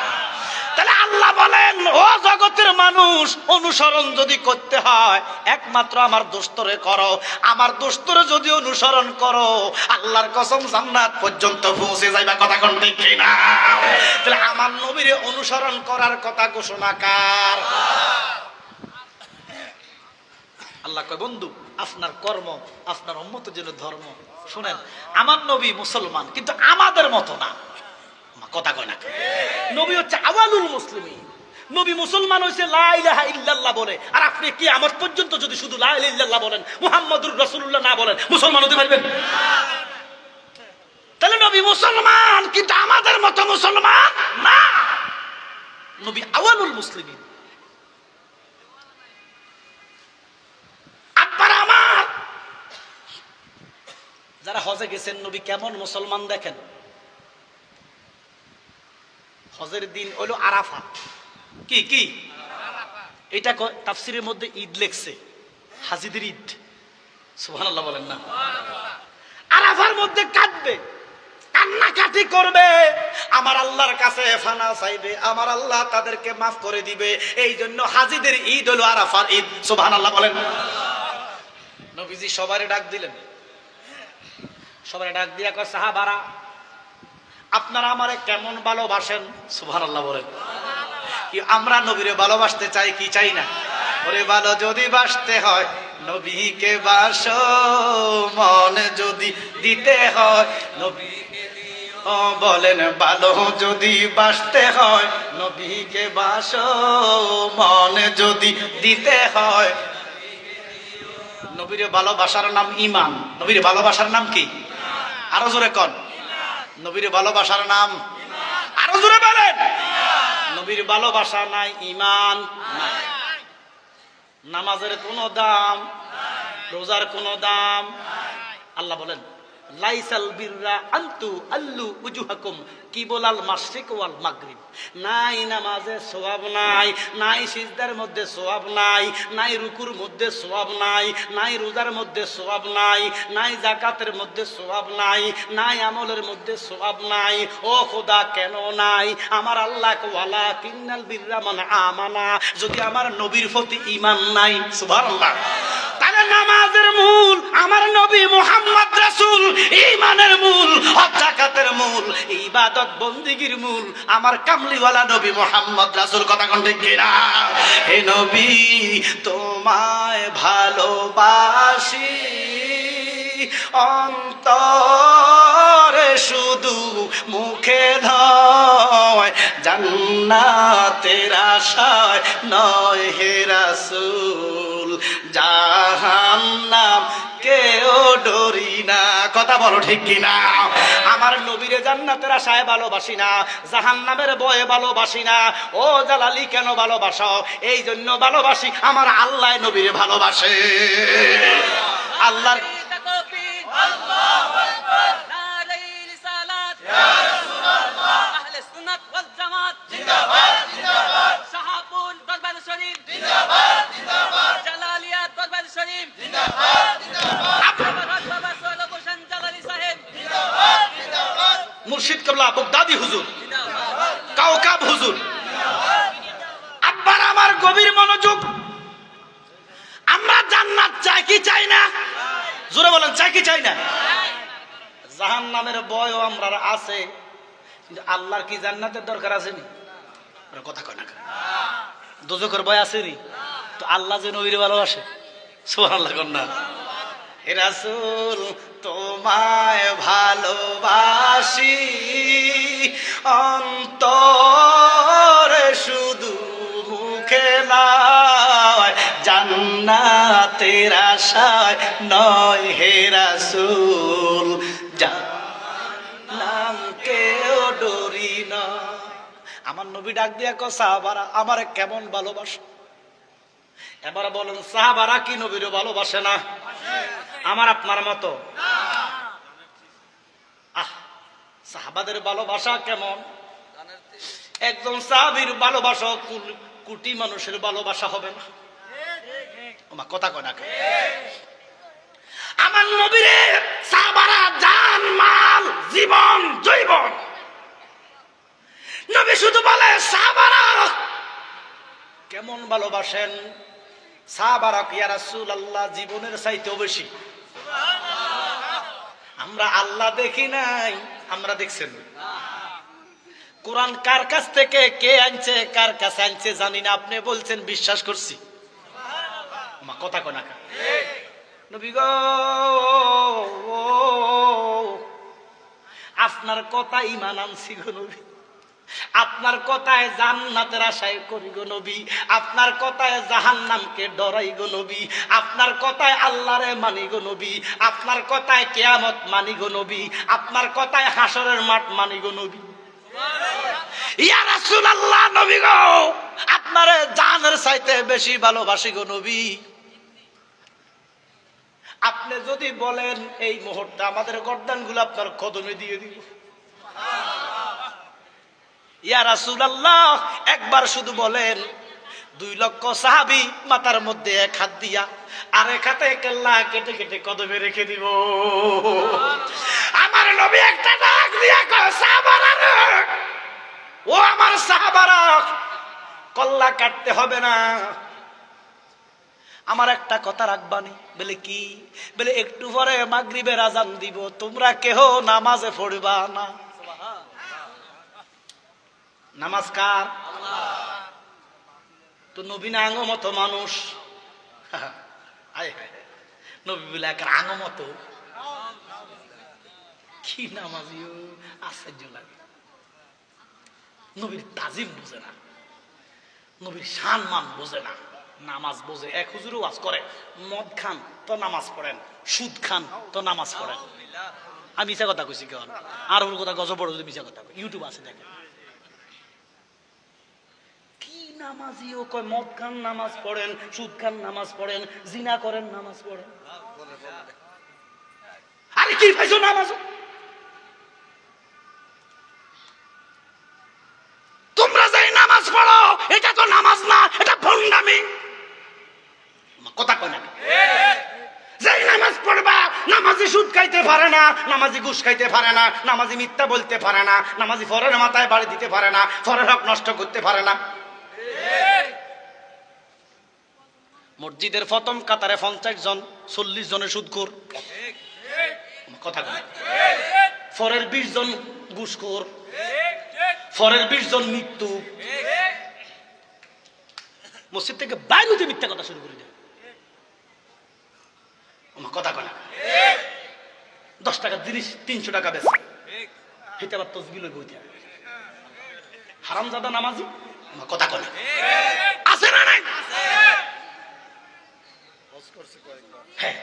Speaker 2: তাহলে আল্লাহ বলেন, ও জগতের মানুষ, অনুসরণ যদি করতে হয় একমাত্র আমার দোস্তরে করো, আমার দোস্তরে যদি অনুসরণ করো আল্লাহর কসম জান্নাত পর্যন্ত পৌঁছে যাইবা। কথা কোন ঠিক কিনা? তাহলে আমার নবীরে অনুসরণ করার কথা ঘোষণা কার? আল্লাহ কয়, বন্ধু আপনার কর্ম আপনার উম্মতের জন্য ধর্ম। শুনেন, আমার নবী মুসলমান কিন্তু আমাদের মতো না। কথা কয় না, নবী হচ্ছে আওয়ালুল মুসলিমিন। নবী মুসলমান হইছে লা ইলাহা ইল্লাল্লাহ বলে, আর আপনি কি আমার পর্যন্ত যদি শুধু লা ইলাহা ইল্লাল্লাহ বলেন, মুহাম্মাদুর রাসূলুল্লাহ না বলেন, মুসলমান হতে পারবেন? তাহলে নবী মুসলমান কিন্তু আমাদের মতো মুসলমান না। নবী আওয়ালুল মুসলিমিন। আব্বার আমার যারা হজে গেছেন, নবী কেমন মুসলমান দেখেন। হজের দিন হলো আরাফা। কি কি এটা তাফসিরের মধ্যে ঈদ লেখছে, হাজিদের ঈদ। সুবহানাল্লাহ বলেন না? আরাফার মধ্যে কাঁদবে, কান্নাকাটি করবে, আমার আল্লাহর কাছে ফানা চাইবে, আমার আল্লাহ তাদেরকে মাফ করে দিবে। এই জন্য হাজিদের ঈদ হলো আরাফার ঈদ। সুবহানাল্লাহ বলেন। নবীজি সবারে ডাক দিলেন, সবারে ডাক দিয়া কয়, সাহাবারা আপনারা আমারে কেমন ভালোবাসেন? সুবহানাল্লাহ বলেন। কি আমরা নবীরে ভালোবাসতে চাই কি চাই না? ওরে ভালো যদি বাসতে হয় নবীকে বাসো, মন যদি দিতে হয় নবীকে দিও। বলেন ভালো যদি বাসতে হয় নবীকে বাসো, মন যদি দিতে হয়। নবীরে ভালোবাসার নাম ঈমান। নবীরে ভালোবাসার নাম কি? আরো জোরে কোন। নবীর ভালোবাসার নাম, আরো জোরে বলেন। নবীর ভালোবাসা নাই, ঈমান নাই। নামাজের কোনো দাম, রোজার কোনো দাম। আল্লাহ বলেন, লাইসাল বিররা আনতু আল্লু উজুহাকুম কিবলাল মাশরিক ওয়াল মাগরিব। নাই নামাজে সওয়াব নাই, নাই সিজদার মধ্যে সওয়াব নাই, নাই রুকুর মধ্যে সওয়াব নাই, নাই রোজার মধ্যে সওয়াব নাই, নাই যাকাতের মধ্যে সওয়াব নাই, নাই আমলের মধ্যে সওয়াব নাই। ও খোদা কেন নাই? আমার আল্লাহ ওয়ালা কিন্নাল বিররা মান আমানা। যদি আমার নবীর প্রতি ঈমান নাই, সুবহানাল্লাহ, তাহলে নামাজের মূল আমার নবী মুহাম্মদ রাসূল, ঈমানের মূল, হজ যাকাতের মূল, ইবাদত বন্দেগীর মূল আমার কামলিওয়ালা নবী মুহাম্মদ রাসূল। কথা কোন ঠিক কিনা? হে নবী তোমায় ভালোবাসি, অন্তরে শুধু মুখে নয়, জান্নাতের আশায় নয় হে রাসূল, জাহান্নাম কেউ ডরি না। কথা বলো ঠিক কিনা? আমার নবীরে জান্নাতের আশায় ভালোবাসি না, জাহান্নামের ভয়ে ভালোবাসি না। ও জালালি কেন ভালোবাসো? এই জন্য ভালোবাসি আমার আল্লাহ নবীরে ভালোবাসে। আল্লাহর
Speaker 3: আল্লাহু আকবার, নারে রিসালাত, ইয়া রাসূলুল্লাহ, আহলে সুন্নাত ওয়াল জামাত জিন্দাবাদ জিন্দাবাদ, শাহপুর দরবার শরীফ জিন্দাবাদ জিন্দাবাদ, জালালিয়া দরবার শরীফ জিন্দাবাদ জিন্দাবাদ, বাবা সোহরাব হোসেন জালালি সাহেব জিন্দাবাদ জিন্দাবাদ,
Speaker 2: মুর্শিদ কেবলা বগদাদি হুজুর
Speaker 3: জিন্দাবাদ,
Speaker 2: কাউকাব হুজুর।
Speaker 3: জিন্দাবাদ।
Speaker 2: আব্বার আমার গভীর মনোযোগ। আমরা জান্নাত চাই কি চাই না? জোরে বলেন, চাই কি চাই না? জাহান্নামের ভয়ও আমরা আছে, কিন্তু আল্লাহর কি জান্নাতের দরকার আছে নি? কথা কয় না। দোজখের ভয় আছে নি? তো আল্লাহ যে নবীর ভালোবাসে। সুবহানাল্লাহ কোন না? হে রাসূল তোমায় ভালোবাসি, অন্তরে জান্নাতের আশায় নয় হে রাসূল, জাহান্নাম কেউ ডরি না। আমার নবী ডাক দিয়া কয় সাহাবারা আমারে কেমন ভালোবাসো? এবার বলেন সাহাবারা কি নবীরে ভালোবাসে না? আমার আপনার মতো? সাহাবাদের ভালোবাসা কেমন? একজন সাহাবীর ভালোবাসা কোটি মানুষের ভালোবাসা হবে না। আমার কথা কয় না? আমার নবীরে সাহাবারা জান মাল জীবন জৈবন। নবী শুধু বলে সাহাবারা কেমন ভালোবাসেন? সাহাবারা ইয়া রাসূলুল্লাহ জীবনের চাইতেও বেশি। আমরা আল্লাহ দেখি নাই, আমরা দেখছেন। কোরআন কার কাছ থেকে কে আনছে, কার কাছে আনছে জানি না, আপনি বলছেন বিশ্বাস করছি। আমার কথা কয় না? নবী গো আপনার কথা ঈমান আনছি গো নবী, আপনার কথায় জান্নাতের আশায় করি গো নবী, আপনার কথায় জাহান্নামকে ডরাই গো নবী, আপনার কথায় আল্লাহরে মানি গো নবী, আপনার কথায় কিয়ামত মানি গো নবী, আপনার কথায় হাসরের মাঠ মানি গো নবী। ইয়া রাসূলুল্লাহ নবী গো আপনারে জানের চাইতে বেশি ভালোবাসি গো নবী। আপনি যদি বলেন এই মুহূর্তে আমাদের গর্দানগুলো আপনার কদমে দিয়ে দিব। ইয়া রাসূলুল্লাহ একবার শুধু বলেন। 2 লক্ষ সাহাবী মাথার মধ্যে এক হাত দিয়া আর এক হাতে কেল্লা কেটে কেটে কদমে রেখে দিব। আমার নবী একটা ডাক দিয়া কয় সাহাবারা ও আমার সাহাবারা কল্লা কাটতে হবে না, আমার একটা কথা রাখবানি। বলে কি? বলে একটু পরে মাগরিবের আজান দিব, তোমরা কেহ নামাজে পড়বা না। নামাজ কার? তো নবী না আঙ্গ মতো মানুষ? নবী বলে একার আঙ্গ মতো কি নামাজিও আশ্চর্য লাগে। নবীর তাজিম বোঝে না, নবীর সম্মান বোঝে না, নামাজ বোঝে। এক হুজুর ওয়াজ করে মদ খান তো নামাজ পড়েন, সুদ খান তো নামাজ পড়েন। আমি মিছা কথা কইছি কেন? আর ওর কথা গজব বড় মিছা কথা, ইউটিউব আছে দেখেন। কি নামাজিও কয় মদ খান নামাজ পড়েন, সুদ খান নামাজ পড়েন, জিনা করেন নামাজ পড়েন। আরে কি পাইছো নামাজ? তোমরা যাই নামাজ পড়ো এটা তো নামাজ না, এটা ভণ্ডামি। কথা কয় না? যাই নামাজ পড়বা নামাজি সুদ খাইতে পারে না, নামাজি ঘুষ খাইতে পারে না, নামাজি মিথ্যা বলতে পারে না, নামাজি ফরের মাথায় বাড়ি দিতে পারে না, ফরের হক নষ্ট করতে পারে না। মসজিদের প্রথম কাতারে 50 জন 40 জনের সুদখোর। কথা কয়? ফরের 20 জন ঘুষখোর, ফরের 20 জন মৃত্যু। মসজিদ থেকে বাইরে হতে মিথ্যা কথা শুরু করে দেয়। কথা কয় না? 10 টাকার জিনিস 300 টাকা বেচে, সেটা আবার তসবিহ লইব। হারামজাদা নামাজি। কথা কয় না? আছে না নাই? হ্যাঁ।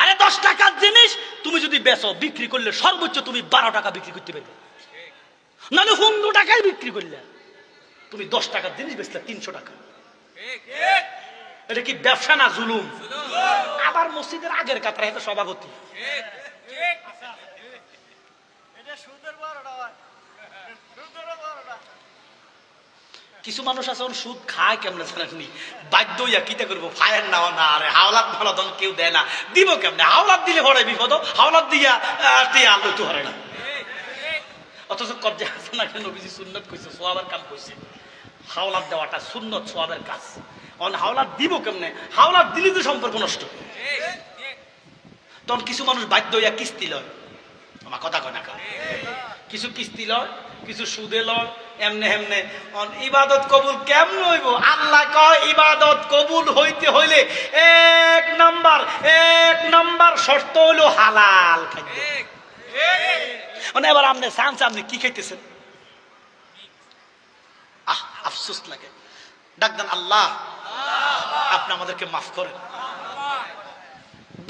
Speaker 2: আরে 10 টাকার জিনিস তুমি যদি বেচো, বিক্রি করলে সর্বোচ্চ তুমি 12 টাকা বিক্রি করতে পারবে, নাহলে 15 টাকায় বিক্রি করলে। তুমি 10 টাকার জিনিস বেচলে 300 টাকা। এটা কি ব্যবসা না জুলুম? আবার মসজিদের আগের কাতারে এটা সভাপতি। কিছু মানুষ আছে সুদ খায় কেমনে জানেননি? বাধ্য হইয়া কিতা করবো, ফায়ার নাও না, আরে হাওলাত ভালাদন কেউ দেয় না, দিব কেমনে? হাওলাত দিলে হরে বিপদ, হাওলাত দিয়া আলো তো হরে না। অথচ কবজা হাসানা কেন নবীজি সুন্নত কইছে, সোয়াবের কাম কইছে। হাওলাত দেওয়াটা সুন্নত, সোয়াবের কাজ। হাওলাত দিব কেমনে? হাওলাত দিলে তো সম্পর্ক নষ্ট। তখন কিছু মানুষ বাধ্য হইয়া কিস্তি লয়। আমার কথা কয় না? কিছু কিস্তি লয়, কিছু সুদে লয়, এমনে এমনে। ইবাদত কবুল কেমন হইব? আল্লাহ কয় ইবাদত কবুল হইতে হইলে এক নাম্বার শর্ত হইলো হালাল খাদ্য। মানে এবার আপনি চান্স, আপনি কি খাইতেছেন? আফসোস লাগে। ডাক দেন আল্লাহ, আপনি আমাদেরকে মাফ করেন।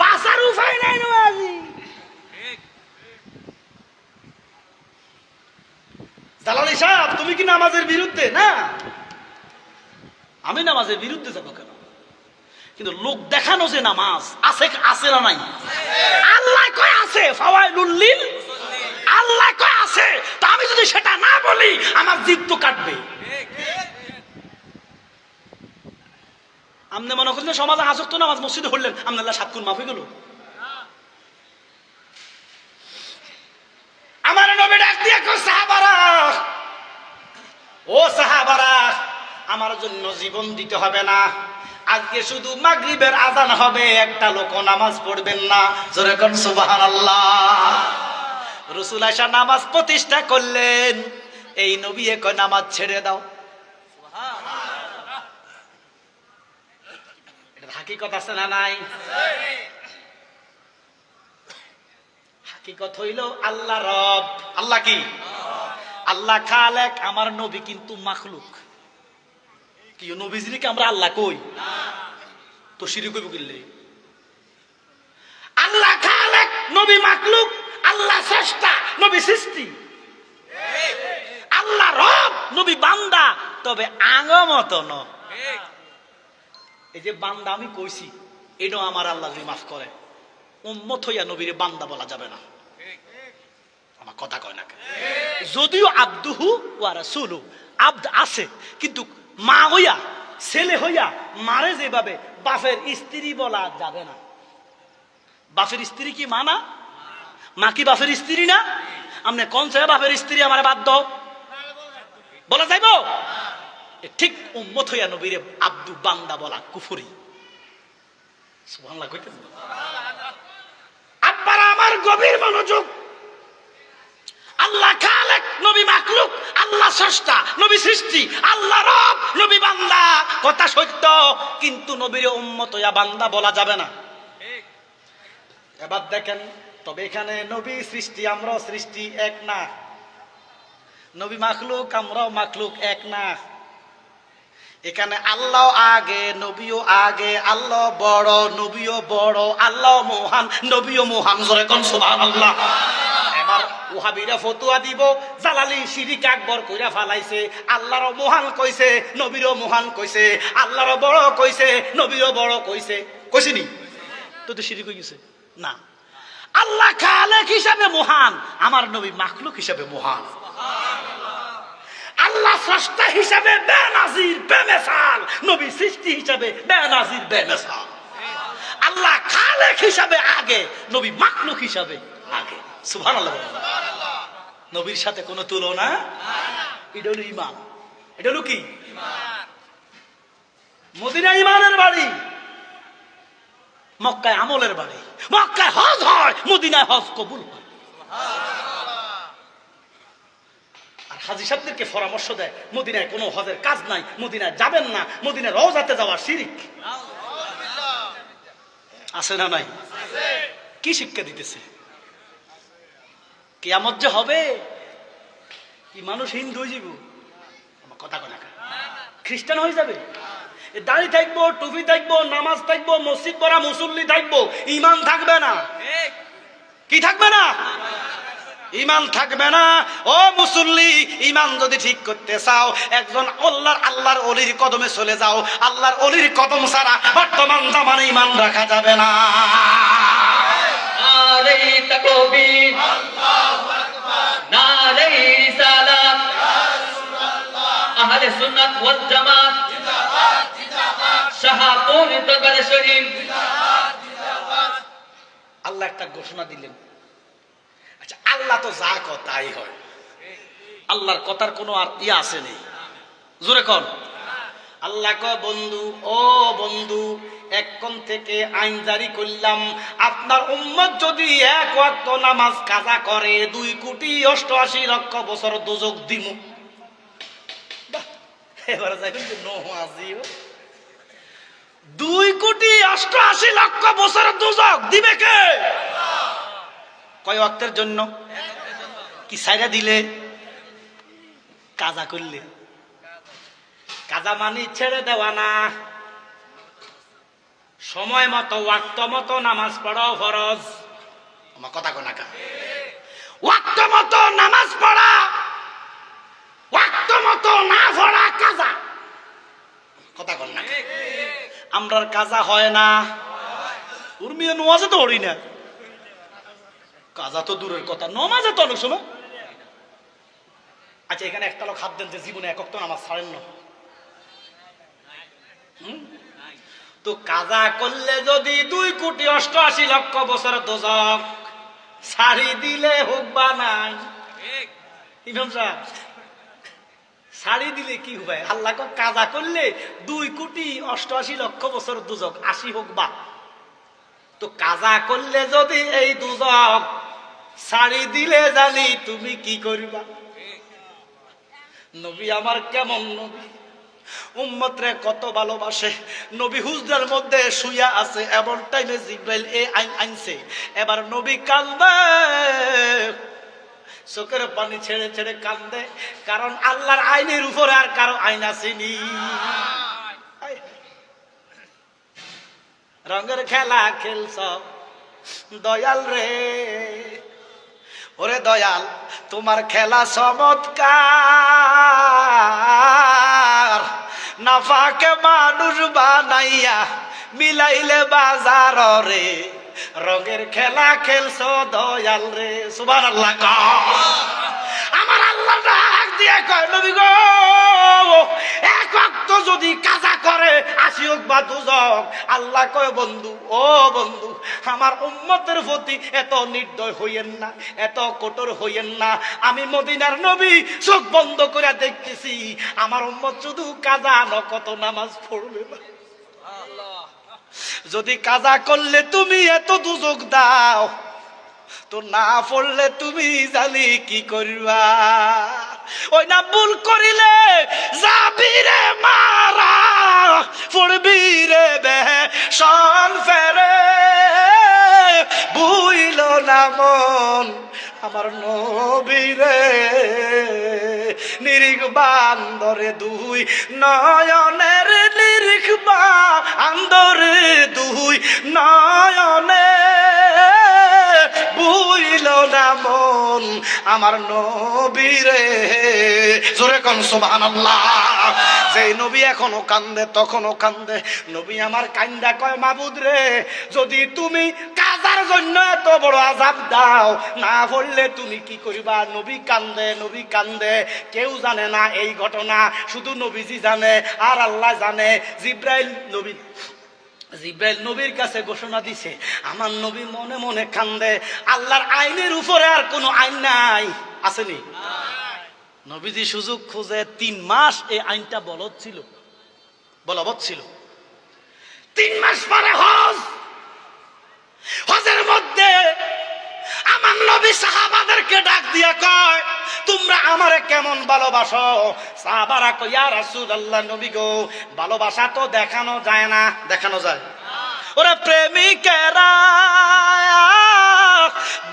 Speaker 4: বাঁচার উপায় নাই নওয়াজি।
Speaker 2: দালালি সাহেব, তুমি কি নামাজের বিরুদ্ধে? না, আমি নামাজের বিরুদ্ধে যাবো কেন? কিন্তু লোক দেখানো যে নামাজ আছে, আছে না নাই?
Speaker 4: আল্লাহ কয় আছে, ফাওয়াইলুল লিল, আল্লাহ কয় আছে। তো আমি যদি সেটা না বলি আমার জিদ তো কাটবে।
Speaker 2: আপনি মনে করেন সমাজে হাসক তো নামাজ মসজিদে হলেন আপনি আল্লাহ 7 গুণ মাফ হয়ে গেল?
Speaker 4: আমার নবী ডাক দিয়ে কয় সাহাবারা,
Speaker 2: ও সাহাবারা, আমার জন্য জীবন দিতে হবে না। আজকে শুধু মাগরিবের আজান হবে, একটা লোক নামাজ পড়বেন না। জোরে কোন সুবহানাল্লাহ। রাসূল আয়েশা নামাজ প্রতিষ্ঠা করলেন, এই নবী কয় নামাজ ছেড়ে দাও। এটা হাকিকত আছে না নাই? হাকিকত হইল আল্লাহ রব। আল্লাহ কি? আল্লাহ খালেক, আমার নবী কিন্তু মাখলুক। কি নবীজিকে আমরা আল্লাহ কই? তো শিরিক কইব কিল্লে?
Speaker 4: আল্লাহ খালেক, নবী মাখলুক। আল্লাহ স্রষ্টা, নবী সৃষ্টি।
Speaker 2: আল্লাহ রব, নবী বান্দা, তবে আঙ্গমত ন। এই যে বান্দা আমি কইছি, এটাও আমার আল্লাহ যদি মাফ করে। উম্মত হইয়া নবীর বান্দা বলা যাবে না। আমার কথা কয় না। যদিও আব্দুহু ওয়া রাসূলু, আব্দ আছে, কিন্তু মা হইয়া, ছেলে হইয়া মারে যেভাবে বাপের স্ত্রী বলা যাবে না। বাপের স্ত্রী কি মা না? মা কি বাপের স্ত্রী না? আপনি কোন ছেলে বাপের স্ত্রী আমার বাদ দাও বলা যাইব? ঠিক উম্মত হইয়া নবীরে আব্দু বান্দা বলা কুফরি। সুবহানাল্লাহ কইতেন।
Speaker 4: আব্বারা আমার গভীর মনোযোগ। আল্লাহ খালেক, নবী মাখলুক। আল্লাহ স্রষ্টা, নবী সৃষ্টি। আল্লাহ রব, নবী বান্দা।
Speaker 2: কথা সত্য, কিন্তু নবীর উম্মত হইয়া বান্দা বলা যাবে না। এবার দেখেন, তবে এখানে নবী সৃষ্টি, আমরাও সৃষ্টি, এক না। নবী মাখলুক, আমরাও মাখলুক, এক না। এখানে আল্লাহ আগে, নবীও আগে। আল্লাহ বড়, নবীও বড়। আল্লাহ মহান, নবীও মহান। জোরে কোন সুবহানাল্লাহ। এবার ওহাবিরা ফতুয়া দিব, জালালি শিরিক আকবর কইরা ফালাইছে। আল্লাহরও মহান কইছে, নবীরও মহান কইছে। আল্লাহরও বড় কইছে, নবীরও বড় কইছে। কইছিনি? তো শিরিক হয়ে গেছে না। আল্লাহ খালেক হিসাবে মহান, আমার নবী মাখলুক হিসাবে মহান।
Speaker 4: আল্লাহ স্রষ্টা হিসাবে বেনাজির বেমেসাল, নবী সৃষ্টি হিসাবে বেনাজির বেমেসাল।
Speaker 2: আল্লাহ খালেক হিসাবে আগে, নবী মাখলুক হিসাবে আগে। সুবহানাল্লাহ। নবীর সাথে কোনো তুলনা। এটা হলো ঈমান। এটা হলো কি? মদিনা ঈমানের বাড়ি, মক্কায় আমলের বাড়ি। মক্কায় হজ হয়, মদিনায় হজ কবুল হয়। আর হাজী সাহেবদেরকে পরামর্শ দেয়, মদিনায় কোনো হজের কাজ নাই, মদিনায় যাবেন না, মদিনায় রওজাতে যাওয়া শিরিক। আছে না নাই? কি শিক্ষা দিতেছে? কিয়ামত যে হবে, কি মানুষ হিন্দু হয়ে যাব? আমার কথা কয় না, খ্রিস্টান হয়ে যাবে? দাড়ি থাকবো, টুপি থাকবো, নামাজ থাকবো, মসজিদ পড়া মুসল্লি থাকবো, ইমান থাকবে না। কি থাকবে না? ইমান থাকবে না। ও মুসল্লি, ইমান যদি ঠিক করতে চাও, একজন আল্লাহর অলির কদমে চলে যাও। আল্লাহর অলির কদম ছাড়া বর্তমান জামানে ইমান রাখা যাবে না।
Speaker 3: নারে তাকবীর, আল্লাহু আকবার, নারে রিসালাত, ইয়া রাসূলুল্লাহ, আহলে সুন্নাত ওয়াল জামাত জিন্দাবাদ জিন্দাবাদ, শাহাপুর দরবার শরীফ জিন্দাবাদ জিন্দাবাদ।
Speaker 2: আল্লাহ একটা ঘোষণা দিলেন। আচ্ছা, আল্লাহ তো যা কয় তাই হয়। আল্লাহর কথার কোনো আর ইয়া আছে নেই। জোরে কোন। আল্লাহ কয়, বন্ধু, ও বন্ধু, এখন থেকে আইন জারি করলাম, আপনার উম্মত যদি এক ওয়াক্ত নামাজ কাজা করে 2,88,00,000 বছর দোজখ দিমু। এবারে যাই 2,88,00,000 বছর দোজখ দিবে কে? কয় ওয়াক্তের জন্য? কি সাইরা দিলে? কাজা করলে। কাজা মানি ছেড়ে দেওয়া না।
Speaker 4: সময় মতো ওয়াক্ত মতো নামাজ পড়াও ফরজ।
Speaker 1: আমার কথা কোনা কা
Speaker 4: ওয়াক্ত মতো নামাজ পড়া, ওয়াক্ত মতো না পড়া কাজা।
Speaker 1: কথা কোন না
Speaker 4: আমরার কাজা হয় না, উর্মিয়া নমাজে তো পড়ি না, কাজা তো দূরের কথা, নমাজে তো অনেক সময়। আচ্ছা এখানে একটা লোক হাত দেন যে জীবনে একক তো নামাজ ছাড়েন না। তো কাজা করলে যদি 2,88,00,000 বছর দোজক, ছাড়ি দিলে হোক বা নাই, ইমাম সাহেব ছাড়ি দিলে কি হবে? আল্লাহ কাজা করলে 2,88,00,000 বছর দুজক, 80 হোক বা। তো কাজা করলে যদি এই দুজক ছাড়ি দিলে জানি তুমি কি করবা? নবী আমার কেমন নবী, উম্মতরে কত ভালোবাসে। নবী হুজরার মধ্যে শুয়া আছে, এমন টাইমে জিব্রাইল এই আইন আনছে। এবার নবী কান্দে, চোখের পানি ছেড়ে ছেড়ে কান্দে, কারণ আল্লাহর আইনের উপরে আর কারো আইন আসেনি। রঙের খেলা খেলছ দয়াল রে,
Speaker 1: ওরে দয়াল তোমার খেলা চমৎকার, নাফাকে মানুষ বানাইয়া মিলাইলে বাজার রে, রঙের খেলা খেলছো দয়াল রে। সুবহানাল্লাহ।
Speaker 4: আমার আল্লাহ ডাক দিয়ে কয় নবী গো, এক ওয়াক্ত যদি কাজা করে 80 হোক বা দুজক, আল্লাহ কয় বন্ধু, ও বন্ধু, আমার উম্মতের প্রতি এত নির্দয় হইয়েন না, এত কঠোর হইয়েন না। আমি মদিনার নবী, চোখ বন্ধ করে দেখতেছি আমার উম্মত শুধু কাজা কত নামাজ পড়বে না।
Speaker 1: যদি কাজা করলে তুমি এত দুজক দাও, তো না পড়লে তুমি জানি কি করবা?
Speaker 4: ওই না ভুল করিলে যাবি রে মারা,
Speaker 1: পড়বি রে বেশন ফেরে, বুইল না মন আমার নবীরে, নিরিখ বান্দরে দুই নয়নের, নিরিখ বান্দরে দুই নয়নে, বুইল না মন আমার নবীরে। জোরে কোন সুবহানাল্লাহ। যেই নবী এখনো কান্দে তখনও কান্দে। নবী আমার কান্দা কয় মাবুদ রে, যদি তুমি কাজার জন্য এত বড় আযাব দাও, না পড়লে তুমি কি করিবা? নবী কান্দে, নবী কান্দে। কেউ জানে না এই ঘটনা, শুধু নবীজি জানে আর আল্লাহ জানে। জিব্রাইল নবীর কাছে ঘোষণা দিছে, আমার নবী মনে মনে কান্দে। আল্লাহর আইনের উপরে আর কোনো আইন নাই, আসেনি? নবীজি সুযোগ খুঁজে 3 মাস এই আইনটা বলবৎ ছিল। 3 মাস পরে হজের মধ্যে আমার নবী সাহাবাদেরকে ডাক দিয়া কয়, তোমরা আমারে কেমন ভালোবাসো? সাহাবারা কয়, ইয়া রাসূলুল্লাহ, নবী গো, ভালোবাসা তো দেখানো যায় না। দেখানো যায়? ওরে প্রেমিকেরা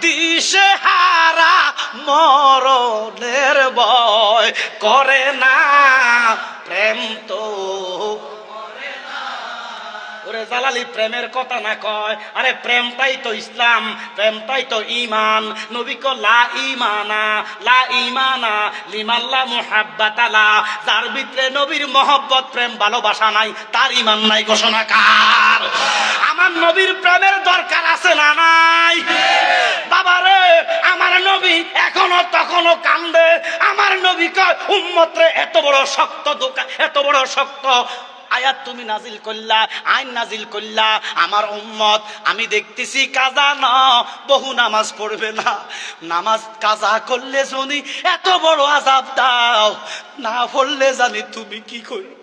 Speaker 1: দিশে হারা মরণের ভয় করে না, প্রেম তো ওরে জালালি প্রেমের কথা না কয়। আরে প্রেমটাই তো ইসলাম, প্রেমটাই তো ঈমান। নবী কো লা ঈমানা লিমান লা মুহাব্বাতা লা, যার ভিতরে নবীর মহব্বত প্রেম ভালোবাসা নাই তার ঈমান নাই। ঘোষণাকার। আমার নবীর প্রেমের দরকার আছে না নাই? বাবারে, আমার নবী এখনো তখনো কান্দে। আমার নবী কয়, উম্মত রে, এত বড় শক্ত দোকান, এত বড় শক্ত আয়াত তুমি নাজিল করলা, আইন নাজিল করলা, আমার উম্মত আমি দেখতেছি কাজা না বহু নামাজ পড়বে না। নামাজ কাজা করলে যদি এত বড় আযাব দাও, না পড়লে জানি তুমি কি করবে।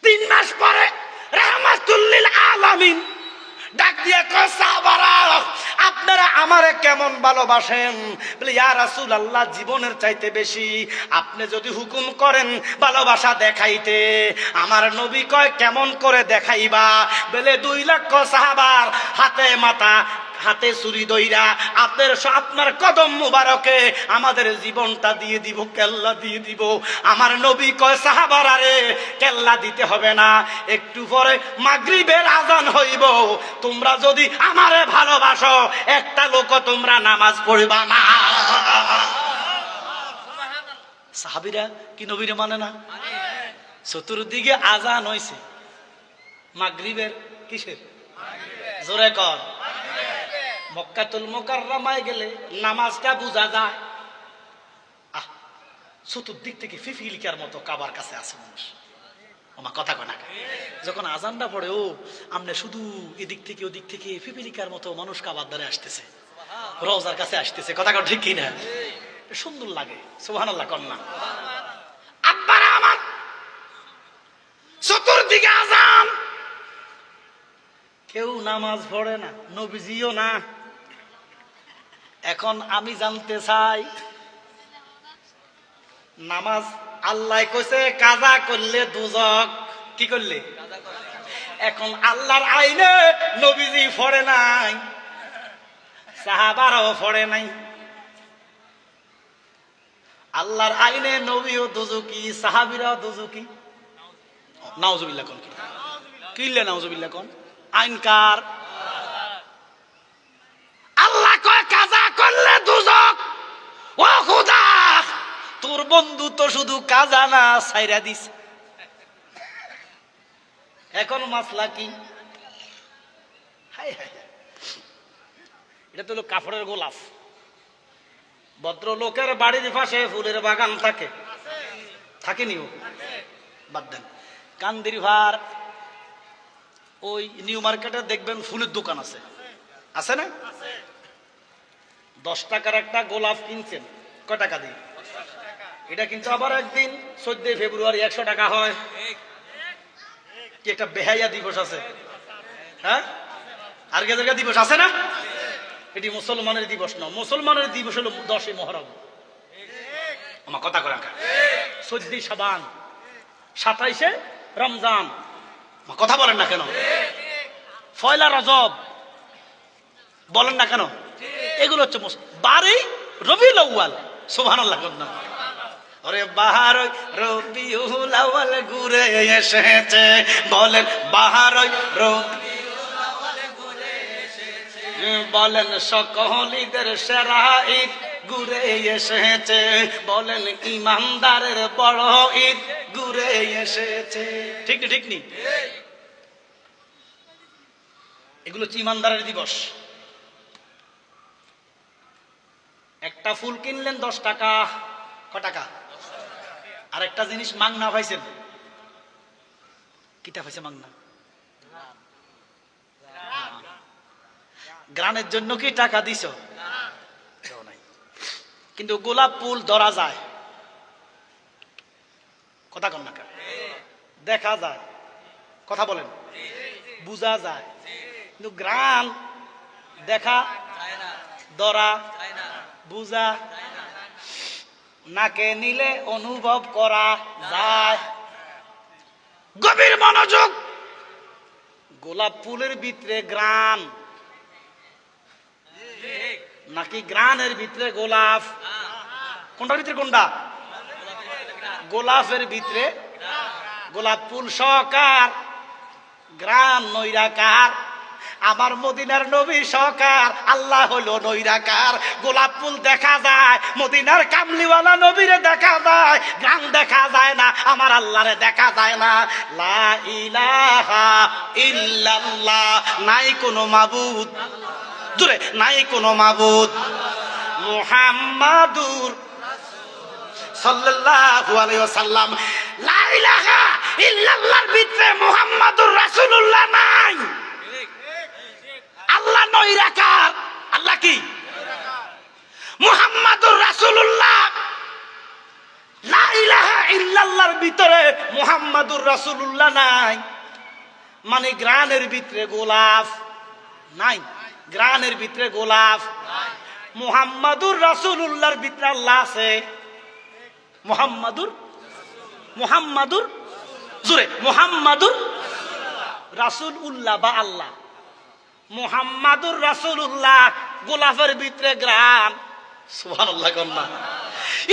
Speaker 1: 3 মাস পরে রাহমাতুল লিল আলামিন ডাক দিয়া কয়, সাহাবারা আপনারা আমারে কেমন ভালোবাসেন? বলে, ইয়া রাসূলুল্লাহ, জীবনের চাইতে বেশি। আপনি যদি হুকুম করেন ভালোবাসা দেখাইতে। আমার নবী কয়, কেমন করে দেখাইবা? বলে, 2 লক্ষ সাহাবার হাতে মাথা
Speaker 4: হাতে ছুরি দইরা আপনার কদম মুবারকে আমাদের জীবনটা দিয়ে দিব, কেল্লা দিয়ে দিব। আমার নবী কয় সাহাবারা রে, কেল্লা দিতে হবে না, একটু পরে মাগরিবের আজান হইব, তোমরা যদি আমারে ভালোবাসো একটা লোক তোমরা নামাজ পড়বা না। সাহাবীরা কি নবীরে মানে না? চতুর্দিকে আজান হইছে মাগরিবের, কিসের? জোরে কর। মক্কাতুল মুকাররমায় গেলে নামাজটা বোঝা যায়। চতুর্দিক থেকে ফিফিলিকার মতো কাবার কাছে আছে মানুষ। আমার কথা কয় না, যখন আজানটা পড়ে ও আমনে শুধু এদিক থেকে ওদিক থেকে ফিফিলিকার মতো মানুষ কাবার দ্বারে আসতেছে, রওজার কাছে আসতেছে। কথা কর ঠিক কিনা? সুন্দর লাগে। সুবহানাল্লাহ কন্যা। আব্বারা আমার, চতুর্দিকে আজান, কেউ নামাজ পড়ে না, নবীজিও না। এখন আমি জানতে চাই, নামাজ আল্লাহ কইছে কাজা করলে দুজক, কি করলে? এখন আল্লাহর আইনে নবীজি পড়ে নাই, সাহাবারাও পড়ে নাই। আল্লাহর আইনে নবীও দুজকি, সাহাবীরাও দুজকি। নাউজুবিল্লাহ কোন কিল্লে, নাউজুবিল্লাহ কোন আইনকার। আল্লাহ কয় কাজা করলে দুজক। ও খোদা, তোর বন্ধু তো শুধু কাজা না ছাইরা দিস। এখন মাসলা কি? হাই হাই, এটা তো হলো কাপড়ের গোলাপ। ভদ্রলোকের বাড়ির পাশে ফুলের বাগান থাকে, থাকেনি? ও বাদ দেন। কান্দির ভার ওই নিউ মার্কেটে দেখবেন ফুলের দোকান আছে, আছে না? 10 টাকার একটা গোলাপ কিনছেন, কয় টাকা দিয়ে? এটা কিন্তু আবার একদিন 14 ফেব্রুয়ারি 100 টাকা হয়। কি একটা বেহাইয়া দিবস আছে, হ্যাঁ? আর গেজের দিবস আছে না? এটি মুসলমানের দিবস না, মুসলমানের দিবস হলো 10 মুহররম। আমার কথা করা, 14 শাবান, 27 রমজান। কথা বলেন না কেন? পয়লা রজব বলেন না কেন? এগুলো হচ্ছে 12 রবিউল আউয়াল। সুবহানাল্লাহ। আরে বাহার রবিউল আউয়াল ঘুরে এসেছে, বলেন বাহার রবিউল আউয়াল ঘুরে এসেছে, বলেন সকল ঈদের সেরা ঈদ ঘুরে এসেছে, বলেন ইমানদারের বড় ঈদ ঘুরে এসেছে। ঠিক নি? ঠিক নি? এগুলো হচ্ছে ইমানদারের দিবস। একটা ফুল কিনলেন 10 টাকা, ক টাকা? আর একটা জিনিস মাংনা পাইছেন, কিটা পাইছে মাংনা? গ্রানের জন্য কি টাকা দিছ? কিন্তু গোলাপ ফুল ধরা যায়, কথা কন না, দেখা যায়, কথা বলেন, বুঝা যায়, কিন্তু গ্রান দেখা, ধরা, বুঝা, নাকে নিলে অনুভব করা যায়। গভীর মনোযোগ। গোলাপ ফুলের ভিতরে গ্রান নাকি গ্রানের ভিতরে গোলাপ? কোনটার ভিতরে কোনটা? গোলাপের ভিতরে গোলাপ ফুল সহকার, গ্রান নৈরাকার। আমার মদিনার নবী সহকার, আল্লাহ হলো নৈরাকার। গোলাপ ফুল দেখা যায়, মদিনার কামলিওয়ালা নবীরে দেখা যায়, গ্রাম দেখা যায় না, আমার আল্লাহরে দেখা যায় না। লা ইলাহা ইল্লাল্লাহ, নাই কোনো মাবুদ, জোরে, নাই কোনো মাবুদ, মুহাম্মাদুর সাল্লাল্লাহু আলাইহি ওয়াসাল্লাম। লা ইলাহা ইল্লাল্লাহর ভিতরে মুহাম্মাদুর রাসূলুল্লাহ নাই। আল্লাহ নৈরাকার। আল্লাহ কি? মুহাম্মাদুর রাসূলুল্লাহ। লা ইলাহা ইল্লাল্লাহর ভিতরে মুহাম্মাদুর রাসূলুল্লাহ নাই, মানে গ্রানের ভিতরে গোলাপ নাই, গ্রানের ভিতরে গোলাপ। মুহাম্মাদুর রাসূলুল্লাহর ভিতরে আল্লাহ আছে। মুহাম্মাদুর জোরে, মুহাম্মাদুর রাসূলুল্লাহ বা আল্লাহ। মুহাম্মাদুর রাসূলুল্লাহ গোলাপের ভিতরে গ্রাম। সুবহানাল্লাহ কন্যা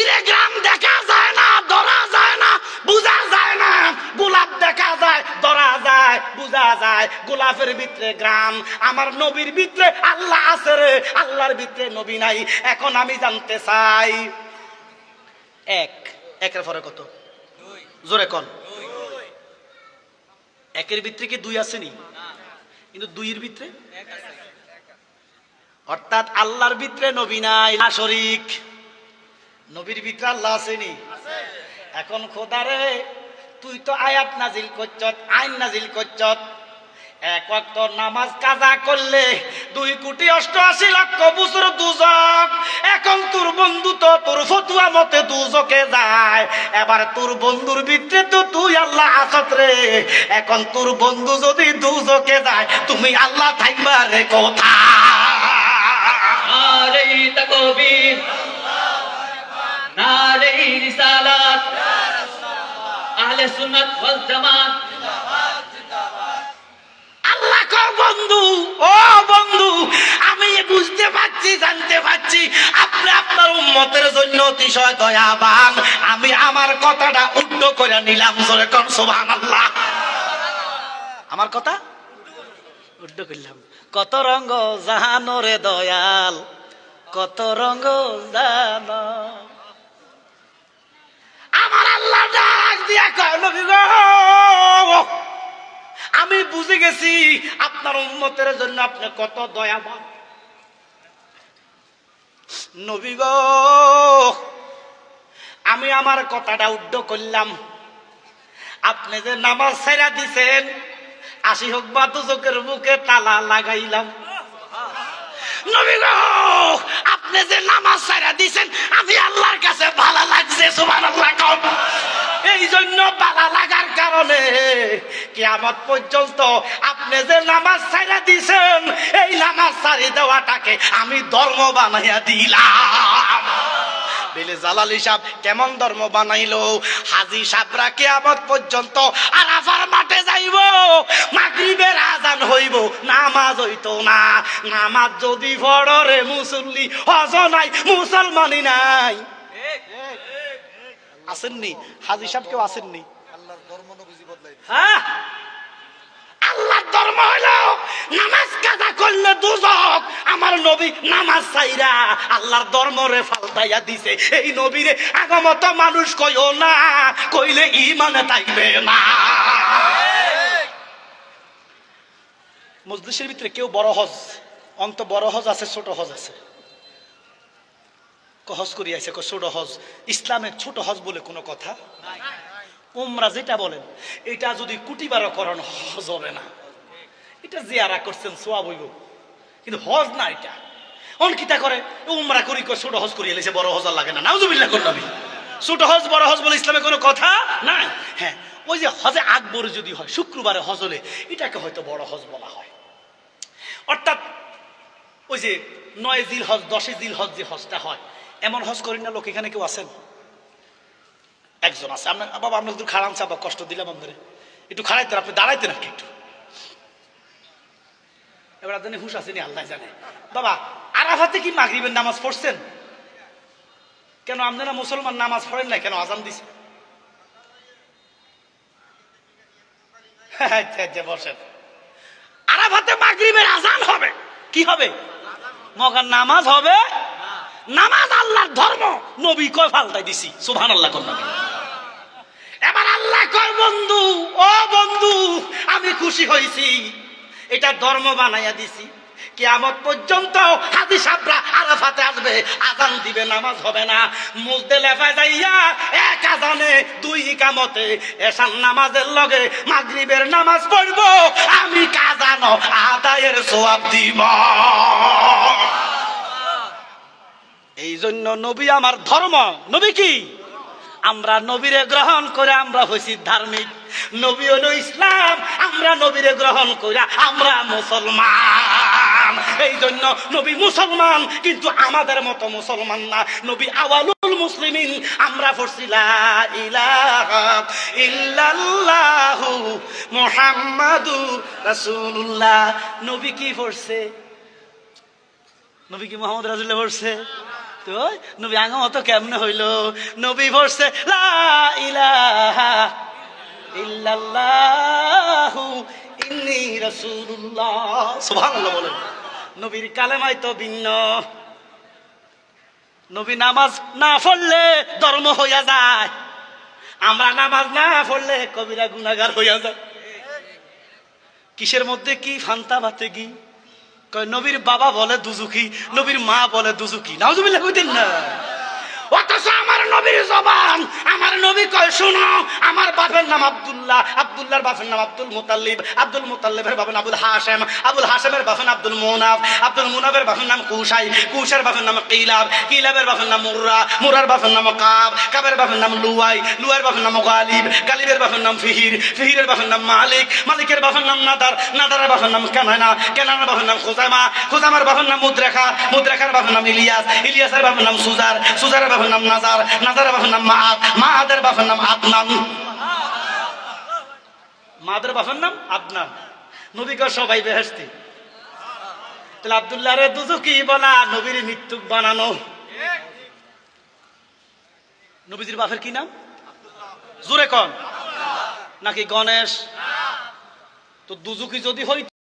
Speaker 4: ইরে গ্রাম দেখা যায় না, ধরা যায় না, বুঝা যায় না। গোলাপ দেখা যায়, ধরা যায়, বুঝা যায়। গোলাপের ভিতরে গ্রাম। আমার নবীর ভিতরে আল্লাহ আছে রে, আল্লাহর ভিতরে নবী নাই। এখন আমি জানতে চাই একের পরে কত? জোরে কোন? একের ভিতরে কি দুই আসেনি? কিন্তু দুইয়ের ভিতরে অর্থাৎ আল্লাহর ভিতরে নবী নাই, না শরীক। নবীর ভিতরে আল্লাহ আসেনি। এখন খোদারে তুই তো আয়াত নাজিল করছত, আইন নাজিল করছত, এক ওয়াক্ত নামাজ কাজা করলে 2,88,00,000 বছর দুজক। এখন তোর বন্ধু তো তোর ফতুয়া মতে দুজকে যায়। এবার তোর বন্ধুর ভিতরে তো তুই আল্লাহ আসত রে। এখন তোর বন্ধু যদি দুজকে যায়, তুমি আল্লাহ থাকবা রে কোথা?
Speaker 3: নারে তাকবীর, নারে রিসালাত, আহলে সুন্নাত ওয়াল জামাত।
Speaker 4: আল্লাহ কো বন্ধু, ও বন্ধু, আমি বুঝতে পারছি, জানতে পারছি আপনি আপনার উম্মতের জন্য অতিশয় দয়াবান। আমি আমার কথাটা উল্টো করে নিলাম। জোরে কোন সুবহানাল্লাহ। আমার কথা উল্টো করলাম। কত রঙ্গ জাহানো রে দয়াল, কত রঙ্গ জানো। আমার আল্লাহ ডাক দিয়া কয় নবী গো, আমি বুঝে গেছি আপনার উম্মতের জন্য আপনি কত দয়াবান। নবী গো, আমি আমার কথাটা উদ্ধ করলাম। আপনি যে নামাজ ছাইরা দিছেন, 80 হোক বা দুজকের মুখে তালা লাগাইলাম। নবী গো, আপনি যে নামাজ ছাইরা দিছেন, আমি আল্লাহর কাছে ভালো লাগছে। সুবহানাল্লাহ। এই জন্য ভালো লাগার কারণে কিয়ামত পর্যন্ত আপনি যে নামাজ ছাইরা দিছেন, এই নামাজ ছাড়ি দেওয়াটাকে আমি ধর্ম বানাইয়া দিলাম। বেলে জালালি সাহেব কেমন ধর্ম বানাইলো? হাজী সাহেবরা কিয়ামত পর্যন্ত আরাফার মাঠে যাইব, মাগরিবের আজান হইব, নামাজ হইতো না। নামাজ যদি পড়ো রে মুসল্লি, হজ নাই, মুসলমানই নাই। আসেননি হাজী সাহেব? কেউ আসেননি? হ্যাঁ, আল্লাহর ধর্ম হলো নামাজ কাজা করলে দুজক। আমার নবী নামাজ চাইরা আল্লাহর ধর্মরে ফালতাইয়া দিছে। এই নবীরে আগমত মানুষ কইও না, কইলে ঈমানে থাকবে না। মজলিসের ভিতরে কেউ বড় হজ, অন্ত বড় হজ আছে, ছোট হজ আছে। হজ করি আছে ছোট হজ। ইসলামের ছোট হজ বলে কোনো কথা নাই। উমরা যেটা বলেন, এটা যদি কোটিবারও করেন হজ হবে না। এটা জিয়ারা করছেন সওয়াব হইব, কিন্তু হজ না। এটা অনকিটা করে উমরা করি, ছোট হজ করি এলেছে, বড় হজ আর লাগে না। নাউজুবিল্লাহ করবি। ছোট হজ বড় হজ বলে ইসলামে কোনো কথা নাই। হ্যাঁ, ওই যে হজে আকবর যদি হয়, শুক্রবারে হজ হলে, এটাকে হয়তো বড় হজ বলা হয়। অর্থাৎ ওই যে 9 জিলহজ 10 জিলহজ যে হজটা হয়, এমন হজ করেন না লোক। এখানে কেউ আছেন? একজন আছে। আপনার বাবা, আমরা একটু খাড়ান চাপা কষ্ট দিলাম আপনাদের, একটু খাড়াইতেন, আপনি দাঁড়াইতেন আর কি একটু। এবার জানি হুশ আসেনি, আল্লাহ জানে। বাবা, আরাফাতে কি মাগরিবের নামাজ পড়ছেন? কেন আপনারা মুসলমান নামাজ পড়েন না কেন? আজান দিছে। আচ্ছা বসেন। আরাফাতে মাগরিবের আজান হবে। কি হবে? মগার নামাজ হবে। নামাজ আল্লাহর ধর্ম, নবী কয় ফালতাই দিছি। সুবহানাল্লাহ করলাম। এবার আল্লাহ কয় বন্ধু, ও বন্ধু, আমি খুশি হইছি, এটা ধর্ম বানাইয়া দিছি। কিয়ামত পর্যন্ত হাজী সাহেবরা আরাফাতে আসবে, আজান দিবে, নামাজ হবে না। মুজদালিফায় যাইয়া এক আজানে 2 ইকামতে এশার নামাজের লগে মাগরিবের নামাজ পড়ব, আমি কাজানো আদায়ের সওয়াব দিব। এই জন্য নবী আমার ধর্ম। নবী কি? আমরা নবীরে গ্রহণ করে আমরা হইছি ধার্মিক। নবী হলো ইসলাম, আমরা নবীরে গ্রহণ করে আমরা মুসলমান। মুসলমান। এই জন্য নবী মুসলমান, কিন্তু আমাদের মতো মুসলমান না। নবী আওয়ালুল মুসলিমিন। আমরা পড়ছি লা ইলাহা ইল্লাল্লাহু মুহাম্মাদুর রাসূলুল্লাহ। নবী কি পড়ছে? নবী কি মুহাম্মদ রাসূলুল্লাহ পড়ছে? তো নবী আগে মতো কেমনে হইল? নবী পড়ছে লা ইলাহা ইল্লাল্লাহু ইন্নী রাসূলুল্লাহ। সুবহানাল্লাহ বলেন। নবীর কালেমাই তো ভিন্ন। নবী নামাজ না পড়লে ধর্ম হইয়া যায়, আমরা নামাজ না পড়লে কবিরা গুনাহগার হইয়া যায়। কিসের মধ্যে কি ফান্তা বাতে কি? কয় নবীর বাবা বলে দুজুকি, নবীর মা বলে দুজুকি। নাউজুবিল্লাহ কইতেন না। অথচ আমার নবীর জবান, আমার নবী কয় শুনো, আমার বাপের নাম আব্দুল্লাহ, আব্দুল্লাহর বাপের নাম আব্দুল মুতাল্লিব, আব্দুল মুতাল্লিবের বাপের নাম আবুল হাশেম, আবুল হাশেমের বাপের নাম আব্দুল মুনাফ, আব্দুল মুনাফের বাপের নাম কুশাই, কুশের বাপের নাম কিলাব, কিলাবের বাপের নাম মুররা, মুরার বাপের নাম কাব, কাবের বাপের নাম লুয়াই, লুয়াইয়ের বাপের নাম গালিব, গালিবের বাপের নাম ফিহির, ফিহিরের বাপের নাম মালিক, মালিকের বাপের নাম নাদার, নাদারের বাপের নাম কেনানা, কেনানার বাপের নাম খুজামা, খুজামার বাপের নাম মুদ্রেখা, মুদ্রেখার বাপের নাম ইলিয়াস, ইলিয়াসের বাপের নাম সুজার, সুজারের বাপের নাম নাজার, নাজারের বাপের নাম মাআদ, মাআদের বাপের নাম আদনান, মাদের বাপের নাম আদনান। নবী কয় সবাই বেহেশতি। তাহলে আব্দুল্লাহ রে দুজুকি বলা, নবীর মৃত্যুক বানানো। নবীজির বাপের কি নাম? জোরে কন। নাকি গণেশ? তো দুজুকি যদি হইত